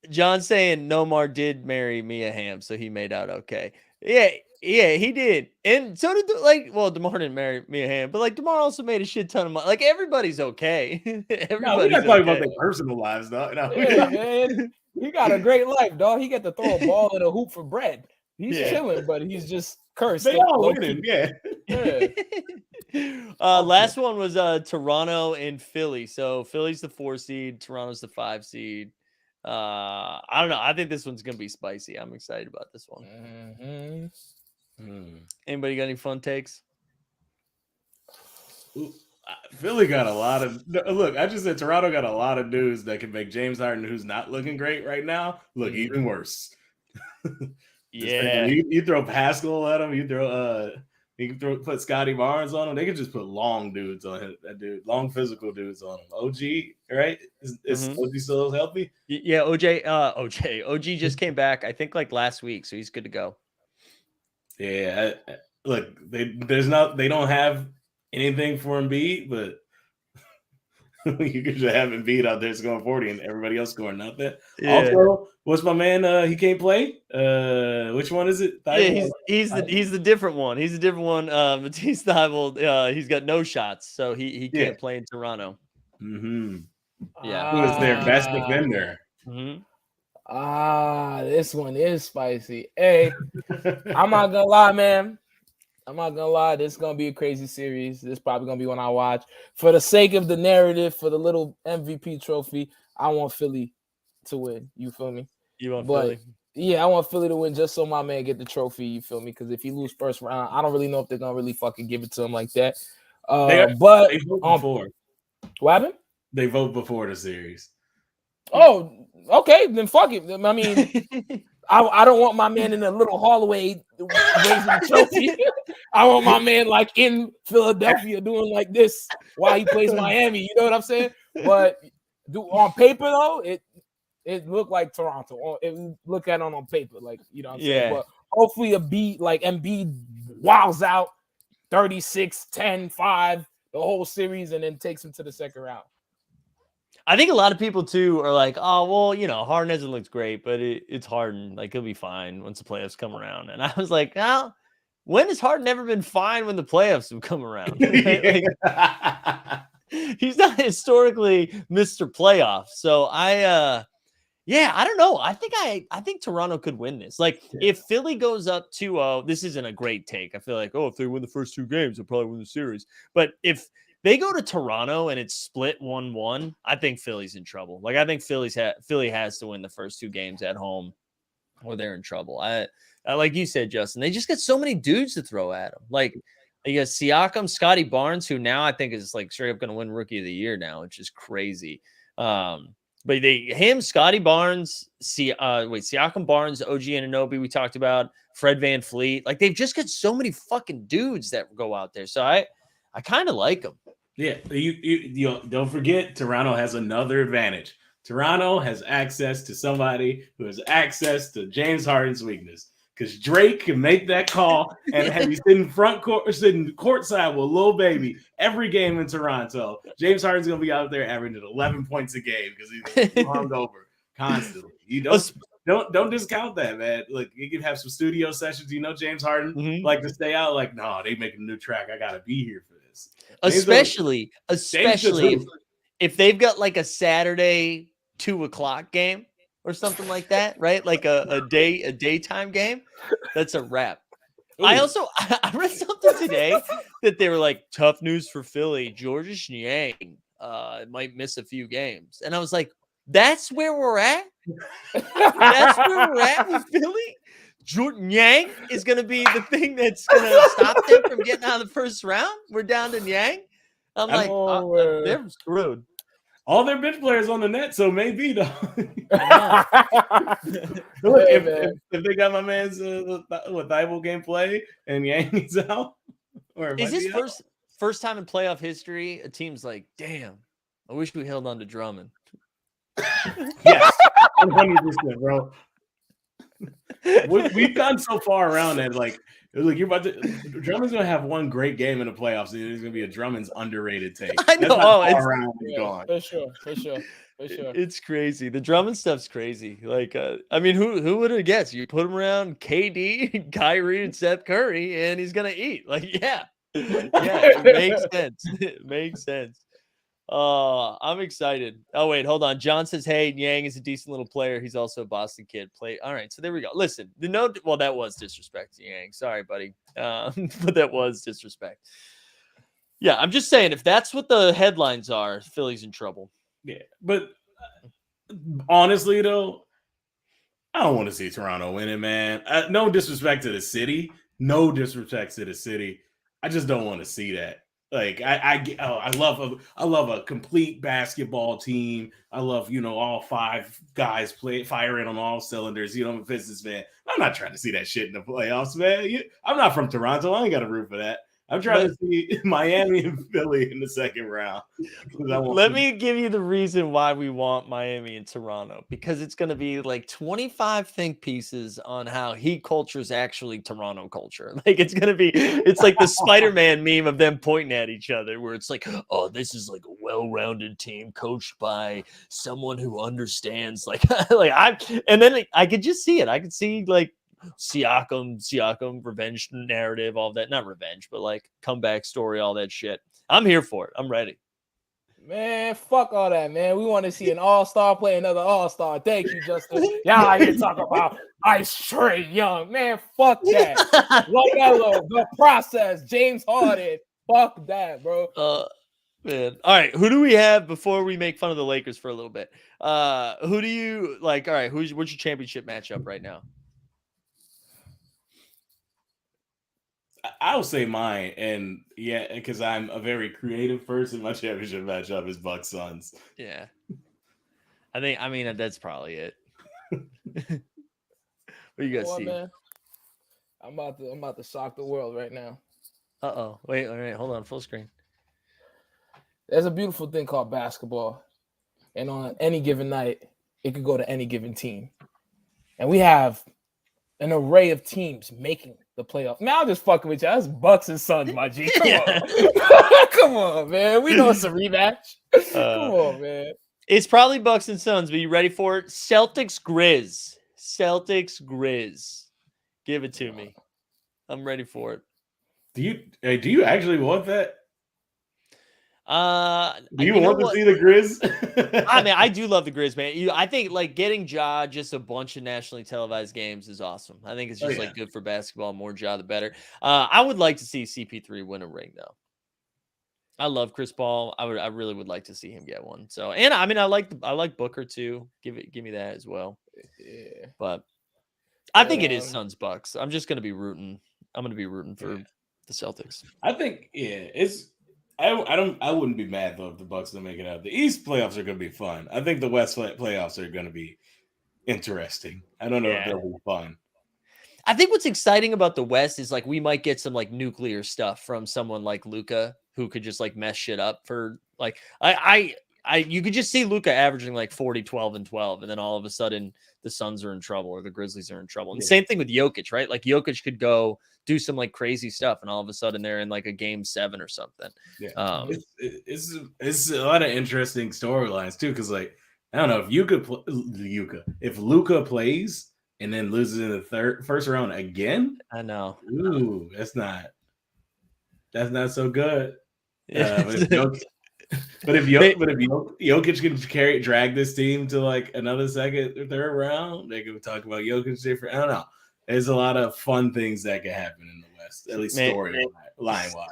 John saying Nomar did marry Mia Hamm, so he made out okay. Yeah, he did. And so did DeMar didn't marry Mia Hamm, but like DeMar also made a shit ton of money. Like everybody's okay. We're not talking about their personal lives, though. No. Yeah, man. He got a great life, dog. He get to throw a ball in a hoop for bread. He's chilling, but he's just cursed. They all winning, yeah. Last one was Toronto and Philly. So Philly's the 4 seed, Toronto's the 5 seed. I don't know. I think this one's gonna be spicy. I'm excited about this one. Anybody got any fun takes? Philly got a lot of look. I just said Toronto got a lot of dudes that can make James Harden, who's not looking great right now, look even worse. Yeah, you throw Pascal at him. You can put Scotty Barnes on him. They can just put long dudes on him. That dude, long physical dudes on him. OG, right? Is OG still healthy? Yeah, OG just came back. I think like last week, so he's good to go. Yeah, look, they don't have anything for Embiid, but you could just have Embiid out there scoring 40 and everybody else scoring nothing. Yeah. Also, what's my man? He can't play. Which one is it? Yeah, he's the different one. He's a different one. Matisse Thybulle, he's got no shots, so he can't play in Toronto. Mm-hmm. Yeah, who is their best defender? Mm-hmm. This one is spicy. Hey, I'm not gonna lie, man. I'm not gonna lie, this is gonna be a crazy series. This is probably gonna be one I watch. For the sake of the narrative, for the little MVP trophy, I want Philly to win. You feel me? You want Philly? Yeah, I want Philly to win just so my man get the trophy. You feel me? Because if he lose first round, I don't really know if they're gonna really fucking give it to him like that. They vote before. What happened? They vote before the series. Oh, okay, then fuck it. I mean, I don't want my man in a little hallway raising the trophy. I want my man like in Philadelphia doing like this while he plays Miami. You know what I'm saying? But on paper though, it looked like Toronto. It look at it on paper, like you know what I'm saying. But hopefully a beat like Embiid wows out 36-10-5 the whole series and then takes him to the second round. I think a lot of people too are like, oh well, you know, Harden hasn't looked great, but it's Harden. Like he'll be fine once the playoffs come around. And I was like, oh, when has Harden ever been fine when the playoffs have come around? Like, he's not historically Mr. Playoff. So I don't know. I think Toronto could win this. Like if Philly goes up 2-0, this isn't a great take. I feel like, if they win the first 2 games, they'll probably win the series. But if they go to Toronto and it's split 1-1, I think Philly's in trouble. Like I think Philly has to win the first 2 games at home or they're in trouble. I like you said, Justin, they just got so many dudes to throw at them. Like you got Siakam, Scotty Barnes, who now I think is like straight up going to win Rookie of the Year now, which is crazy. But Scotty Barnes, Siakam, Barnes, OG Anunoby, we talked about, Fred VanVleet. Like they've just got so many fucking dudes that go out there. So I kind of like them. Yeah, you don't forget Toronto has another advantage. Toronto has access to somebody who has access to James Harden's weakness. Because Drake can make that call and have you sitting courtside with Lil Baby every game in Toronto. James Harden's gonna be out there averaging 11 points a game because he's hungover constantly. You don't discount that, man. Look, you can have some studio sessions. You know, James Harden like to stay out. Like, no, they making a new track. I gotta be here for this. Especially if they've got like a Saturday 2:00 game or something like that, right? Like a daytime game. That's a wrap. I also I read something today that they were like, tough news for Philly. Georges Niang might miss a few games. And I was like, that's where we're at? That's where we're at with Philly? Jordan Yang is going to be the thing that's going to stop them from getting out of the first round? We're down to Yang? I'm like, they're screwed. All their bench players on the net, so maybe though. Look, if they got my man's Thibault game play and Yang is out, or is this first time in playoff history a team's like, damn, I wish we held on to Drummond. Yes, 100%, bro. We've gotten so far around that like you're about to Drummond's gonna have one great game in the playoffs, and it's gonna be a Drummond's underrated take. I know. It's gone. For sure. It's crazy. The Drummond stuff's crazy. Like, I mean, who would have guessed? You put him around KD, Kyrie, and Seth Curry, and he's gonna eat. Like, yeah, it makes sense. It makes sense. I'm excited. Oh, wait, hold on. John says, hey, Yang is a decent little player. He's also a Boston kid. All right, so there we go. Listen, well, that was disrespect to Yang. Sorry, buddy. But that was disrespect. Yeah, I'm just saying, if that's what the headlines are, Philly's in trouble. Yeah, but honestly, though, I don't want to see Toronto win it, man. No disrespect to the city. No disrespect to the city. I just don't want to see that. Like I love a complete basketball team. I love all five guys firing on all cylinders. I'm a Pistons fan. I'm not trying to see that shit in the playoffs, man. I'm not from Toronto. I ain't got to root for that. I'm trying to see Miami and Philly in the second round. Let me give you the reason why we want Miami and Toronto, because it's going to be like 25 think pieces on how Heat culture is actually Toronto culture. Like it's like the Spider-Man meme of them pointing at each other where it's like, oh, this is like a well-rounded team coached by someone who understands and then I could just see it. I could see like Siakam, revenge narrative, all that. Not revenge, but like comeback story, all that shit. I'm here for it. I'm ready. Man, fuck all that, man. We want to see an all-star play another all-star. Thank you, Justin. Y'all out here talking about Ice Trae Young. Man, fuck that. LaMelo, the process, James Harden. Fuck that, bro. Man. All right. Who do we have before we make fun of the Lakers for a little bit? Who do you like? All right. What's your championship matchup right now? I'll say mine, and yeah, because I'm a very creative person. My championship matchup is Bucks Suns. Yeah, I mean that's probably it. What do you guys see? Man? I'm about to shock the world right now. Wait, all right, hold on, full screen. There's a beautiful thing called basketball, and on any given night, it could go to any given team, and we have an array of teams making the playoffs. Man, I'm just fucking with you. That's Bucks and Suns, my G. Come on. Come on, man. We know it's a rematch. Come on, man. It's probably Bucks and Suns, but you ready for it? Celtics Grizz. Give it to me. I'm ready for it. Do you actually want that? Do you want to see the Grizz? I mean, I do love the Grizz, man. I think like getting Ja just a bunch of nationally televised games is awesome. I think it's just like good for basketball. More Ja, the better. I would like to see CP3 win a ring, though. I love Chris Paul. I really would like to see him get one. So, and I mean, I like Booker too. Give me that as well. Yeah, but I think it is Suns Bucks. I'm just gonna be rooting. I'm gonna be rooting for the Celtics. I think it's. I wouldn't be mad though if the Bucks don't make it out. The East playoffs are going to be fun. I think the West playoffs are going to be interesting. I don't know if they'll be fun. I think what's exciting about the West is like we might get some like nuclear stuff from someone like Luka who could just like mess shit up for like you could just see Luka averaging like 40, 12, and 12, and then all of a sudden the Suns are in trouble or the Grizzlies are in trouble. And same thing with Jokic, right? Like Jokic could go do some like crazy stuff, and all of a sudden they're in like a game 7 or something. Yeah, it's a lot of interesting storylines too, because like I don't know if Luka plays and then loses in the first round again. I know. Ooh, that's not so good. But if Jokic can drag this team to like another second or third round, they could talk about Jokic different. I don't know. There's a lot of fun things that can happen in the best, at least Man. story line wise.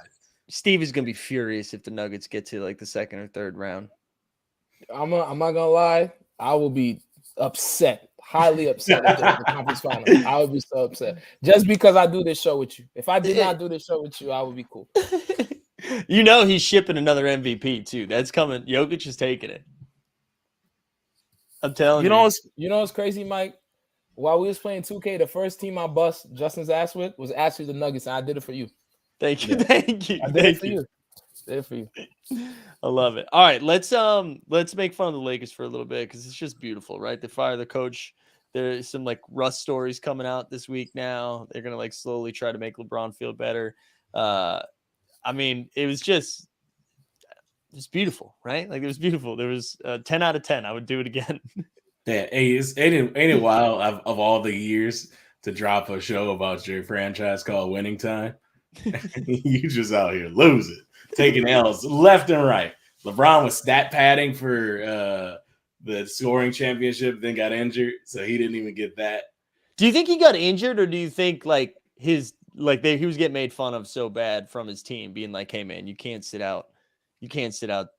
Steve is gonna be furious if the Nuggets get to like the second or third round. I'm not gonna lie. I will be upset, highly upset if they're in the conference final. I would be so upset just because I do this show with you. If I did not do this show with you, I would be cool. You know he's shipping another MVP too. That's coming. Jokic is taking it. I'm telling you. You know what's crazy, Mike? While we was playing 2K, the first team I bust Justin's ass with was actually the Nuggets, and I did it for you. Thank you. Thank you. I did it for you. Did it for you. I love it. All right, let's make fun of the Lakers for a little bit because it's just beautiful, right? They fire the coach. There's some like Russ stories coming out this week now. They're gonna like slowly try to make LeBron feel better. I mean, it's beautiful, right? Like it was beautiful. There was 10 out of 10. I would do it again. Yeah, ain't it wild of all the years to drop a show about your franchise called Winning Time? You just out here losing, taking L's left and right. LeBron was stat padding for the scoring championship, then got injured, so he didn't even get that. Do you think he got injured, or do you think like he was getting made fun of so bad from his team, being like, "Hey man, you can't sit out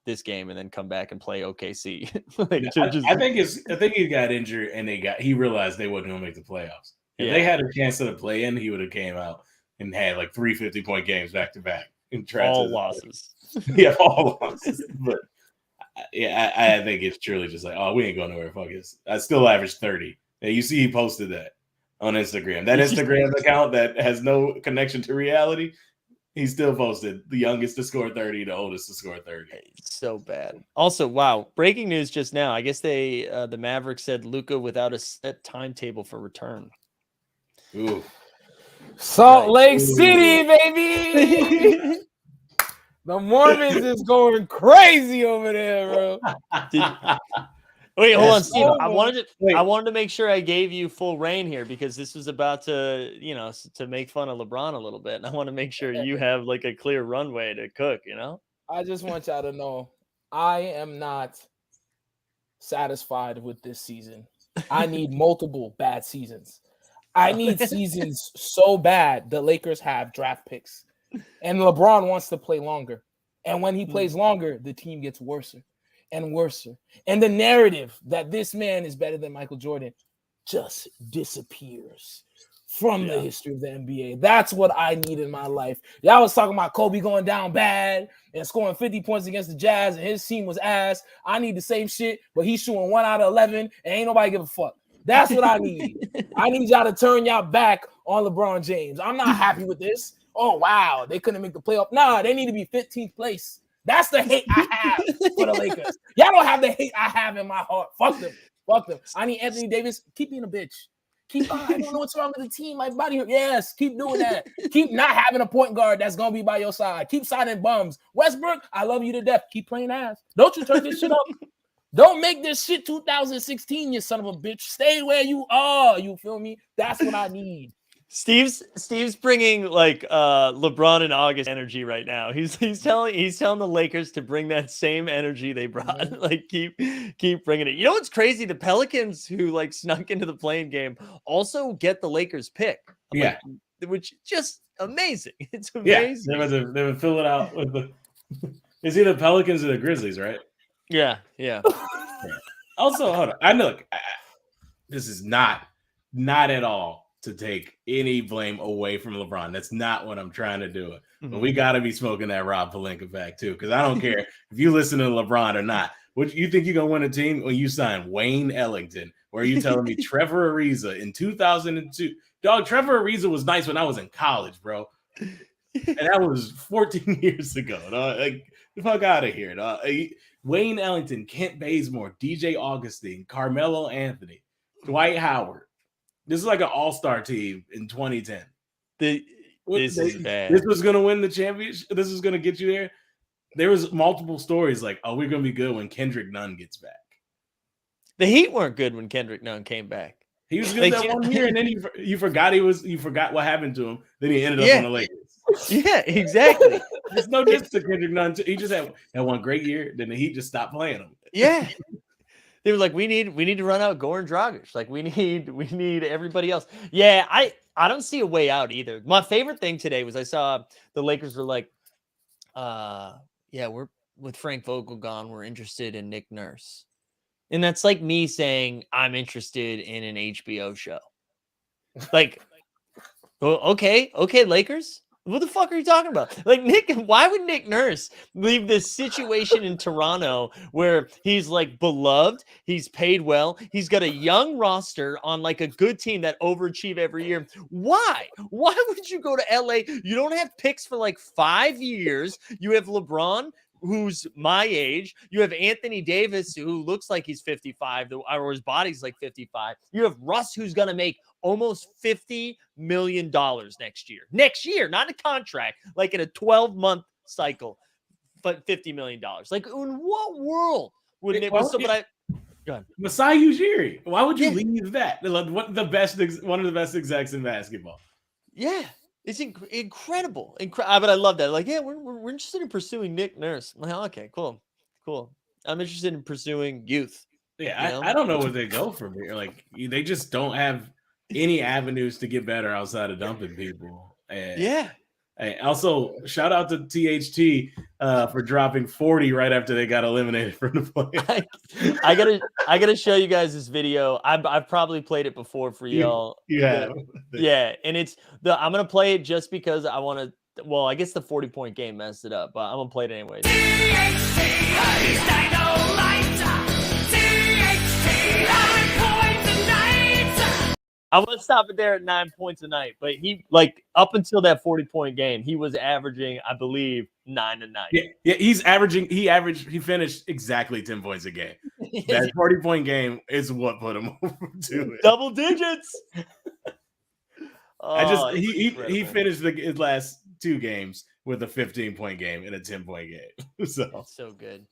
this game and then come back and play OKC." I think he got injured and he realized they wasn't gonna make the playoffs. If they had a chance to play in, he would have came out and had like 3 50-point games back to back and all losses. Yeah, all losses. But yeah, I think it's truly just like, oh, we ain't going nowhere. Fuck this. I still averaged 30. And you see, he posted that on Instagram. That Instagram account that has no connection to reality. He still posted the youngest to score 30, the oldest to score 30. It's so bad. Also, wow, breaking news just now. I guess the Mavericks said Luka without a set timetable for return. Ooh. Salt Lake City, baby. The Mormons is going crazy over there, bro. Wait, hold on, Steve. I wanted to make sure I gave you full reign here because this was about to, to make fun of LeBron a little bit, and I want to make sure you have like a clear runway to cook. I just want y'all to know I am not satisfied with this season. I need multiple bad seasons. I need seasons so bad the Lakers have draft picks, and LeBron wants to play longer. And when he plays longer, the team gets worse and worse. And the narrative that this man is better than Michael Jordan just disappears from the history of the NBA. That's what I need in my life. Y'all was talking about Kobe going down bad and scoring 50 points against the Jazz, and his team was ass. I need the same shit, but he's shooting 1 out of 11, and ain't nobody give a fuck. That's what I need. I need y'all to turn y'all back on LeBron James. I'm not happy with this. Oh, wow, they couldn't make the playoff. Nah, they need to be 15th place. That's the hate I have for the Lakers. Y'all don't have the hate I have in my heart. Fuck them. Fuck them. I need Anthony Davis. Keep being a bitch. I don't know what's wrong with the team. My body hurt. Yes, keep doing that. Keep not having a point guard that's going to be by your side. Keep signing bums. Westbrook, I love you to death. Keep playing ass. Don't you turn this shit up. Don't make this shit 2016, you son of a bitch. Stay where you are. You feel me? That's what I need. Steve's bringing like LeBron and August energy right now. He's telling the Lakers to bring that same energy they brought. Like keep bringing it. You know what's crazy? The Pelicans, who like snuck into the playing game, also get the Lakers pick. Which just amazing. It's amazing. Yeah, they would fill it out with the. It's either Pelicans or the Grizzlies, right? Yeah. Also, hold on. I know this is not at all to take any blame away from LeBron. That's not what I'm trying to do. But we got to be smoking that Rob Pelinka fact too, because I don't care if you listen to LeBron or not. What you think you're gonna win a team when you sign Wayne Ellington? Or are you telling me Trevor Ariza in 2002? Dog, Trevor Ariza was nice when I was in college, bro, and that was 14 years ago. Dog. Like, the fuck out of here, dog. Wayne Ellington, Kent Bazemore, DJ Augustine, Carmelo Anthony, Dwight Howard. This is like an all-star team in 2010. This is bad. This was going to win the championship. This is going to get you there. There was multiple stories like, oh, we're going to be good when Kendrick Nunn gets back. The Heat weren't good when Kendrick Nunn came back. He was good that 1 year, and then you forgot what happened to him. Then he ended up on the Lakers. Yeah, exactly. There's no difference to Kendrick Nunn. He just had one great year. Then the Heat just stopped playing him. Yeah. They were like, we need to run out Goran Dragic. Like we need everybody else. Yeah, I don't see a way out either. My favorite thing today was I saw the Lakers were like, yeah, we're with Frank Vogel gone, we're interested in Nick Nurse. And that's like me saying I'm interested in an HBO show. Like, okay, Lakers. What the fuck are you talking about? Like Nick, why would Nick Nurse leave this situation in Toronto where he's like beloved, he's paid well, he's got a young roster on like a good team that overachieve every year? Why? Why would you go to LA? You don't have picks for like 5 years. You have LeBron, who's my age. You have Anthony Davis, who looks like he's 55, or his body's like 55. You have Russ, who's gonna make almost $50 million next year. Next year, not a contract, like in a 12-month cycle, but $50 million. Like, in what world would it? Go ahead. Masai Ujiri. Why would you leave that? One of the best execs in basketball. Yeah, it's incredible. But I love that. Like, yeah, we're interested in pursuing Nick Nurse. I'm like, okay, cool. I'm interested in pursuing youth. Yeah, I don't know where they go from here. Like, they just don't have any avenues to get better outside of dumping people. And, yeah. And also, shout out to THT for dropping 40 right after they got eliminated from the playoffs. I gotta show you guys this video. I've probably played it before for y'all. Yeah. And I'm gonna play it just because I want to. Well, I guess the 40-point game messed it up, but I'm gonna play it anyways. I would stop it there at 9 points a night, but he up until that 40-point game, he was averaging, I believe, 9 a night. Yeah, he finished exactly 10 points a game. That 40-point game is what put him over to it. Double digits. He finished his last 2 games with a 15-point game and a 10-point game. So good.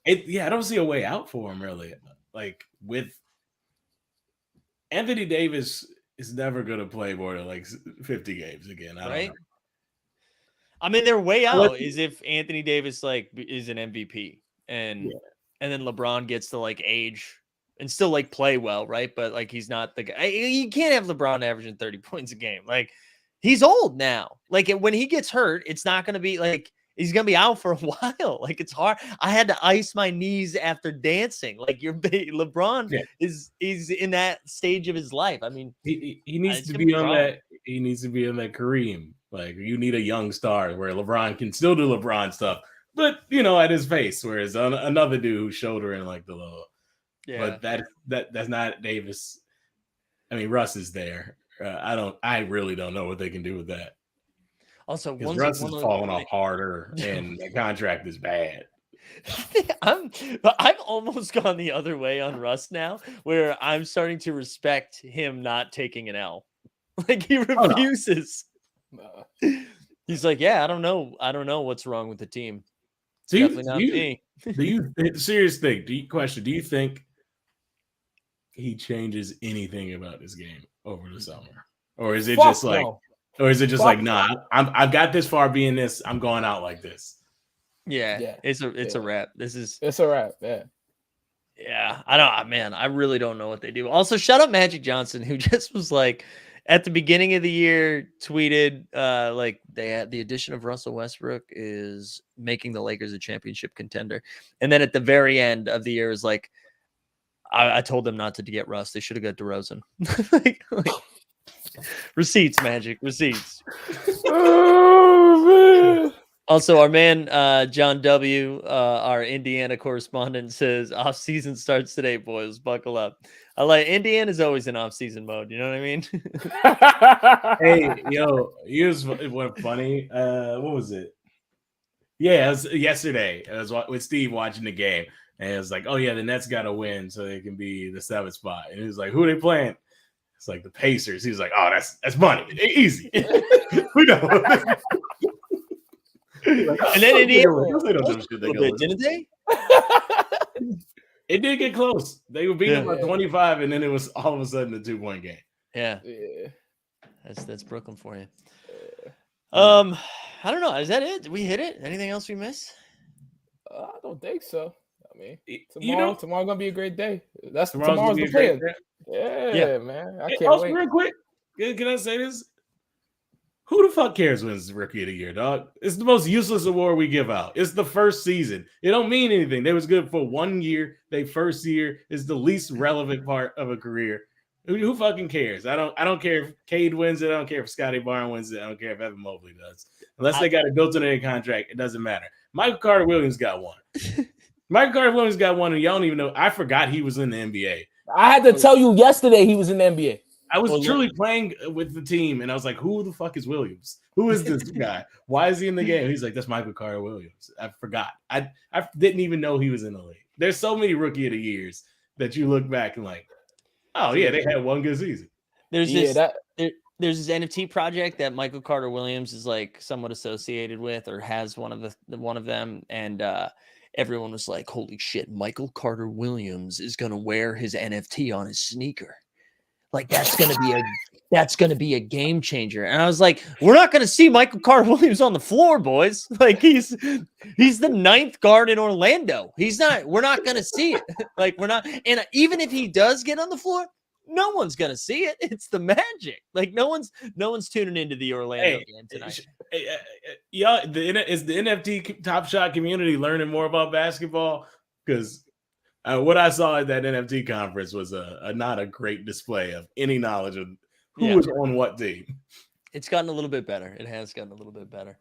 I don't see a way out for him really. Like with Anthony Davis is never going to play more than like 50 games again. Right? I mean, their way out is if Anthony Davis is an MVP and then LeBron gets to age and still play well, right? But he's not the guy. You can't have LeBron averaging 30 points a game. He's old now. When he gets hurt, it's not going to be he's going to be out for a while. It's hard. I had to ice my knees after dancing. LeBron is in that stage of his life. I mean, he needs to be on that. He needs to be on that Kareem. You need a young star where LeBron can still do LeBron stuff, but at his face. Whereas another dude who's shouldering the low. Yeah. But that's not Davis. I mean, Russ is there. I really don't know what they can do with that. Also, Russ is falling off harder, and the contract is bad. I've almost gone the other way on Russ now, where I'm starting to respect him not taking an L. He refuses. Oh, no. He's like, yeah, I don't know what's wrong with the team. Do you serious thing? Do you think he changes anything about this game over the summer, or is it just no. Or is it just nah? I've got this far being this. I'm going out like this. Yeah. It's a wrap. It's a wrap. Yeah. Yeah. I really don't know what they do. Also, shout out Magic Johnson, who just was at the beginning of the year tweeted they had the addition of Russell Westbrook is making the Lakers a championship contender, and then at the very end of the year is I told them not to get Russ. They should have got DeRozan. Receipts, Magic, receipts. Oh, man. Also, our man John W., our Indiana correspondent, says off-season starts today, boys. Buckle up. Indiana's always in off-season mode. You know what I mean? Hey, here's what funny. What was it? Yeah, it was yesterday. I was with Steve watching the game, and it was oh yeah, the Nets got to win so they can be the 7th spot. And he was who are they playing? It's the Pacers. He was oh, that's money. Easy. We know. And then Indiana, didn't they? It did get close. They were beating by 25, and then it was all of a sudden a 2-point game. Yeah. That's Brooklyn for you. I don't know. Is that it? Did we hit it? Anything else we missed? I don't think so. man. You Tomorrow gonna be a great day. That's tomorrow's gonna tomorrow's be the a great plan. day. Yeah, man. I Hey, can't also, wait. real quick, can I say this? Who the fuck cares wins Rookie of the Year, dog? It's the most useless award we give out. It's the first season. It don't mean anything. They was good for 1 year. They first year is the least relevant part of a career. Who fucking cares? I don't care if Cade wins it. I don't care if Scotty Barnes wins it. I don't care if Evan Mobley does. Unless they got it built into their contract, it doesn't matter. Michael Carter Williams got one. Michael Carter Williams got one, and y'all don't even know. I forgot he was in the NBA. I had to tell you yesterday he was in the NBA. I was truly playing with the team, and I was like, who the fuck is Williams? Who is this guy? Why is he in the game? He's like, that's Michael Carter Williams. I forgot. I didn't even know he was in the league. There's so many Rookie of the Years that you look back and like, oh, yeah, they had one good season. There's this NFT project that Michael Carter Williams is like somewhat associated with, or has one of them, and everyone was like, holy shit, Michael Carter Williams is gonna wear his NFT on his sneaker. Like that's gonna be a game changer. And I was like, we're not gonna see Michael Carter Williams on the floor, boys. Like he's the 9th guard in Orlando. We're not gonna see it. Like we're not, and even if he does get on the floor, no one's gonna see it. It's the Magic. Like no one's tuning into the Orlando game tonight. Y'all, is the NFT Top Shot community learning more about basketball? Because what I saw at that NFT conference was not a great display of any knowledge of who was on what team. It's gotten a little bit better. It has gotten a little bit better.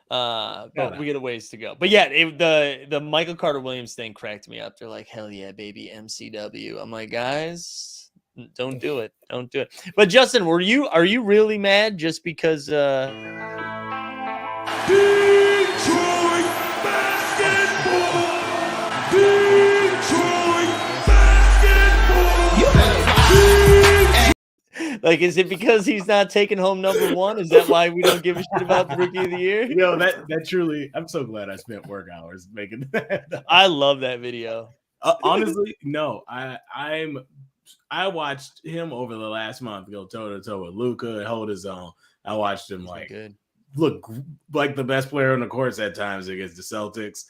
But we got a ways to go. But yeah, the Michael Carter Williams thing cracked me up. They're like, hell yeah, baby, MCW. I'm like, guys, don't do it. Don't do it. But Justin, are you really mad just because Detroit basketball! Detroit basketball! like, is it because he's not taking home #1? Is that why we don't give a shit about the Rookie of the Year? Yo, that truly, I'm so glad I spent work hours making that. I love that video. Honestly, no, I watched him over the last month go toe to toe with Luka and hold his own. I watched him look like the best player on the courts at times against the Celtics.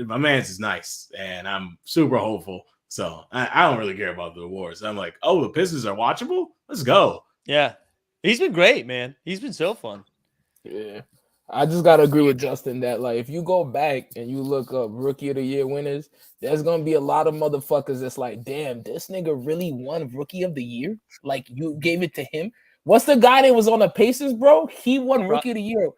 My man's is nice, and I'm super hopeful. So I don't really care about the awards. I'm like, oh, the Pistons are watchable? Let's go. Yeah. He's been great, man. He's been so fun. Yeah. I just gotta agree with Justin that like if you go back and you look up Rookie of the Year winners, there's gonna be a lot of motherfuckers that's like, damn, this nigga really won Rookie of the Year. Like you gave it to him. What's the guy that was on the Pacers, bro? He won Rookie of the Year.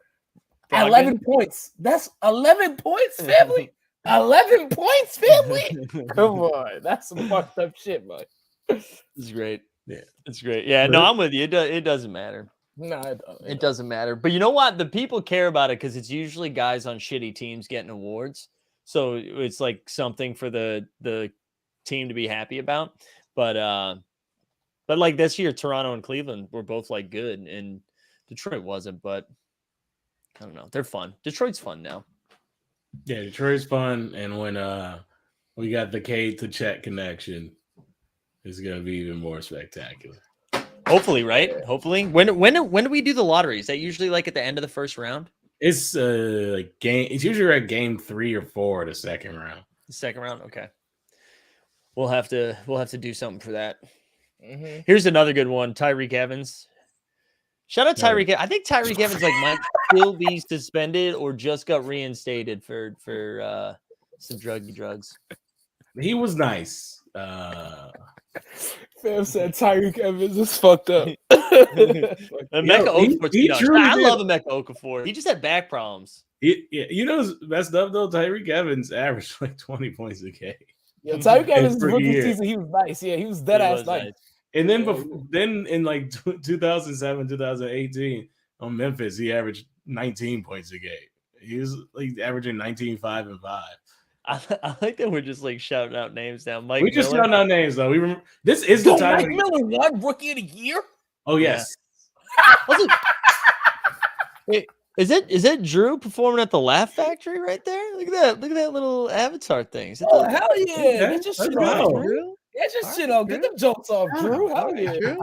11 points. That's 11 points, family. 11 points, family. Come on, that's some fucked up shit, man. It's great. Yeah, it's great. Yeah, no, I'm with you. It doesn't matter. No, it doesn't matter. But you know what? The people care about it because it's usually guys on shitty teams getting awards. So it's like something for the team to be happy about. But like this year, Toronto and Cleveland were both like good, and Detroit wasn't. But I don't know. They're fun. Detroit's fun now. Yeah, Detroit's fun, and when we got the Cade to Chet connection, it's gonna be even more spectacular. Hopefully, right? Hopefully. When do we do the lottery? Is that usually like at the end of the first round? It's like game. It's usually at game 3 or 4 of the second round. The second round, okay. We'll have to do something for that. Mm-hmm. Here's another good one. Tyreek Evans. Shout out Tyreek. I think Tyreek Evans might still be suspended or just got reinstated for some drugs. He was nice. Fam said Tyreek Evans is fucked up. Emeka Okafor. I love Emeka Okafor. He just had back problems. You know, messed up though. Tyreek Evans averaged like 20 points a game. Yeah, Tyreek Evans' rookie season, he was nice. Yeah, he was dead ass nice. And then in like 2007, 2018 on Memphis, he averaged 19 points a game. He was like averaging 19, 5, and 5. I like that we're just like shouting out names now. Mike, we just shouting out names though. This is the time. Mike Miller won Rookie of the Year. Oh yes. Yeah. Wait, is it Drew performing at the Laugh Factory right there? Look at that! Look at that little avatar thing. Oh hell yeah! Get your shit on, Drew. Get your shit on. Get them jokes off, Drew. Hell yeah.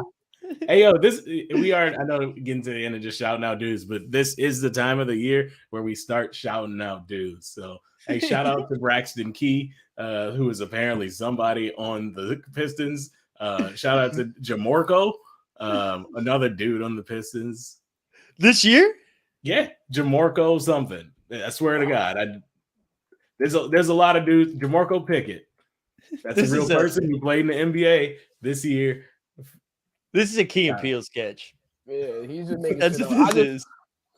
Hey yo, I know getting to the end of just shouting out dudes, but this is the time of the year where we start shouting out dudes. So Hey, shout out to Braxton Key, who is apparently somebody on the Pistons. Shout out to Jamorko, another dude on the Pistons. This year? Yeah, Jamorko something. I swear to God, there's a lot of dudes. Jamorko Pickett. That's This a real is person who played in the NBA this year. This is a Key and Peele sketch. Yeah, he's just making That's shit what up. this is.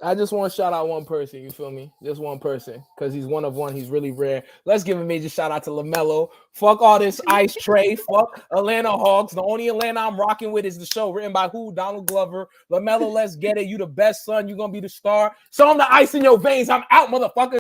I just want to shout out one person, you feel me? Just one person, because he's one of one. He's really rare. Let's give a major shout out to LaMelo. Fuck all this ice tray. Fuck Atlanta Hawks. The only Atlanta I'm rocking with is the show written by who? Donald Glover. LaMelo, let's get it. You the best son. You going to be the star. So I'm the ice in your veins. I'm out, motherfucker.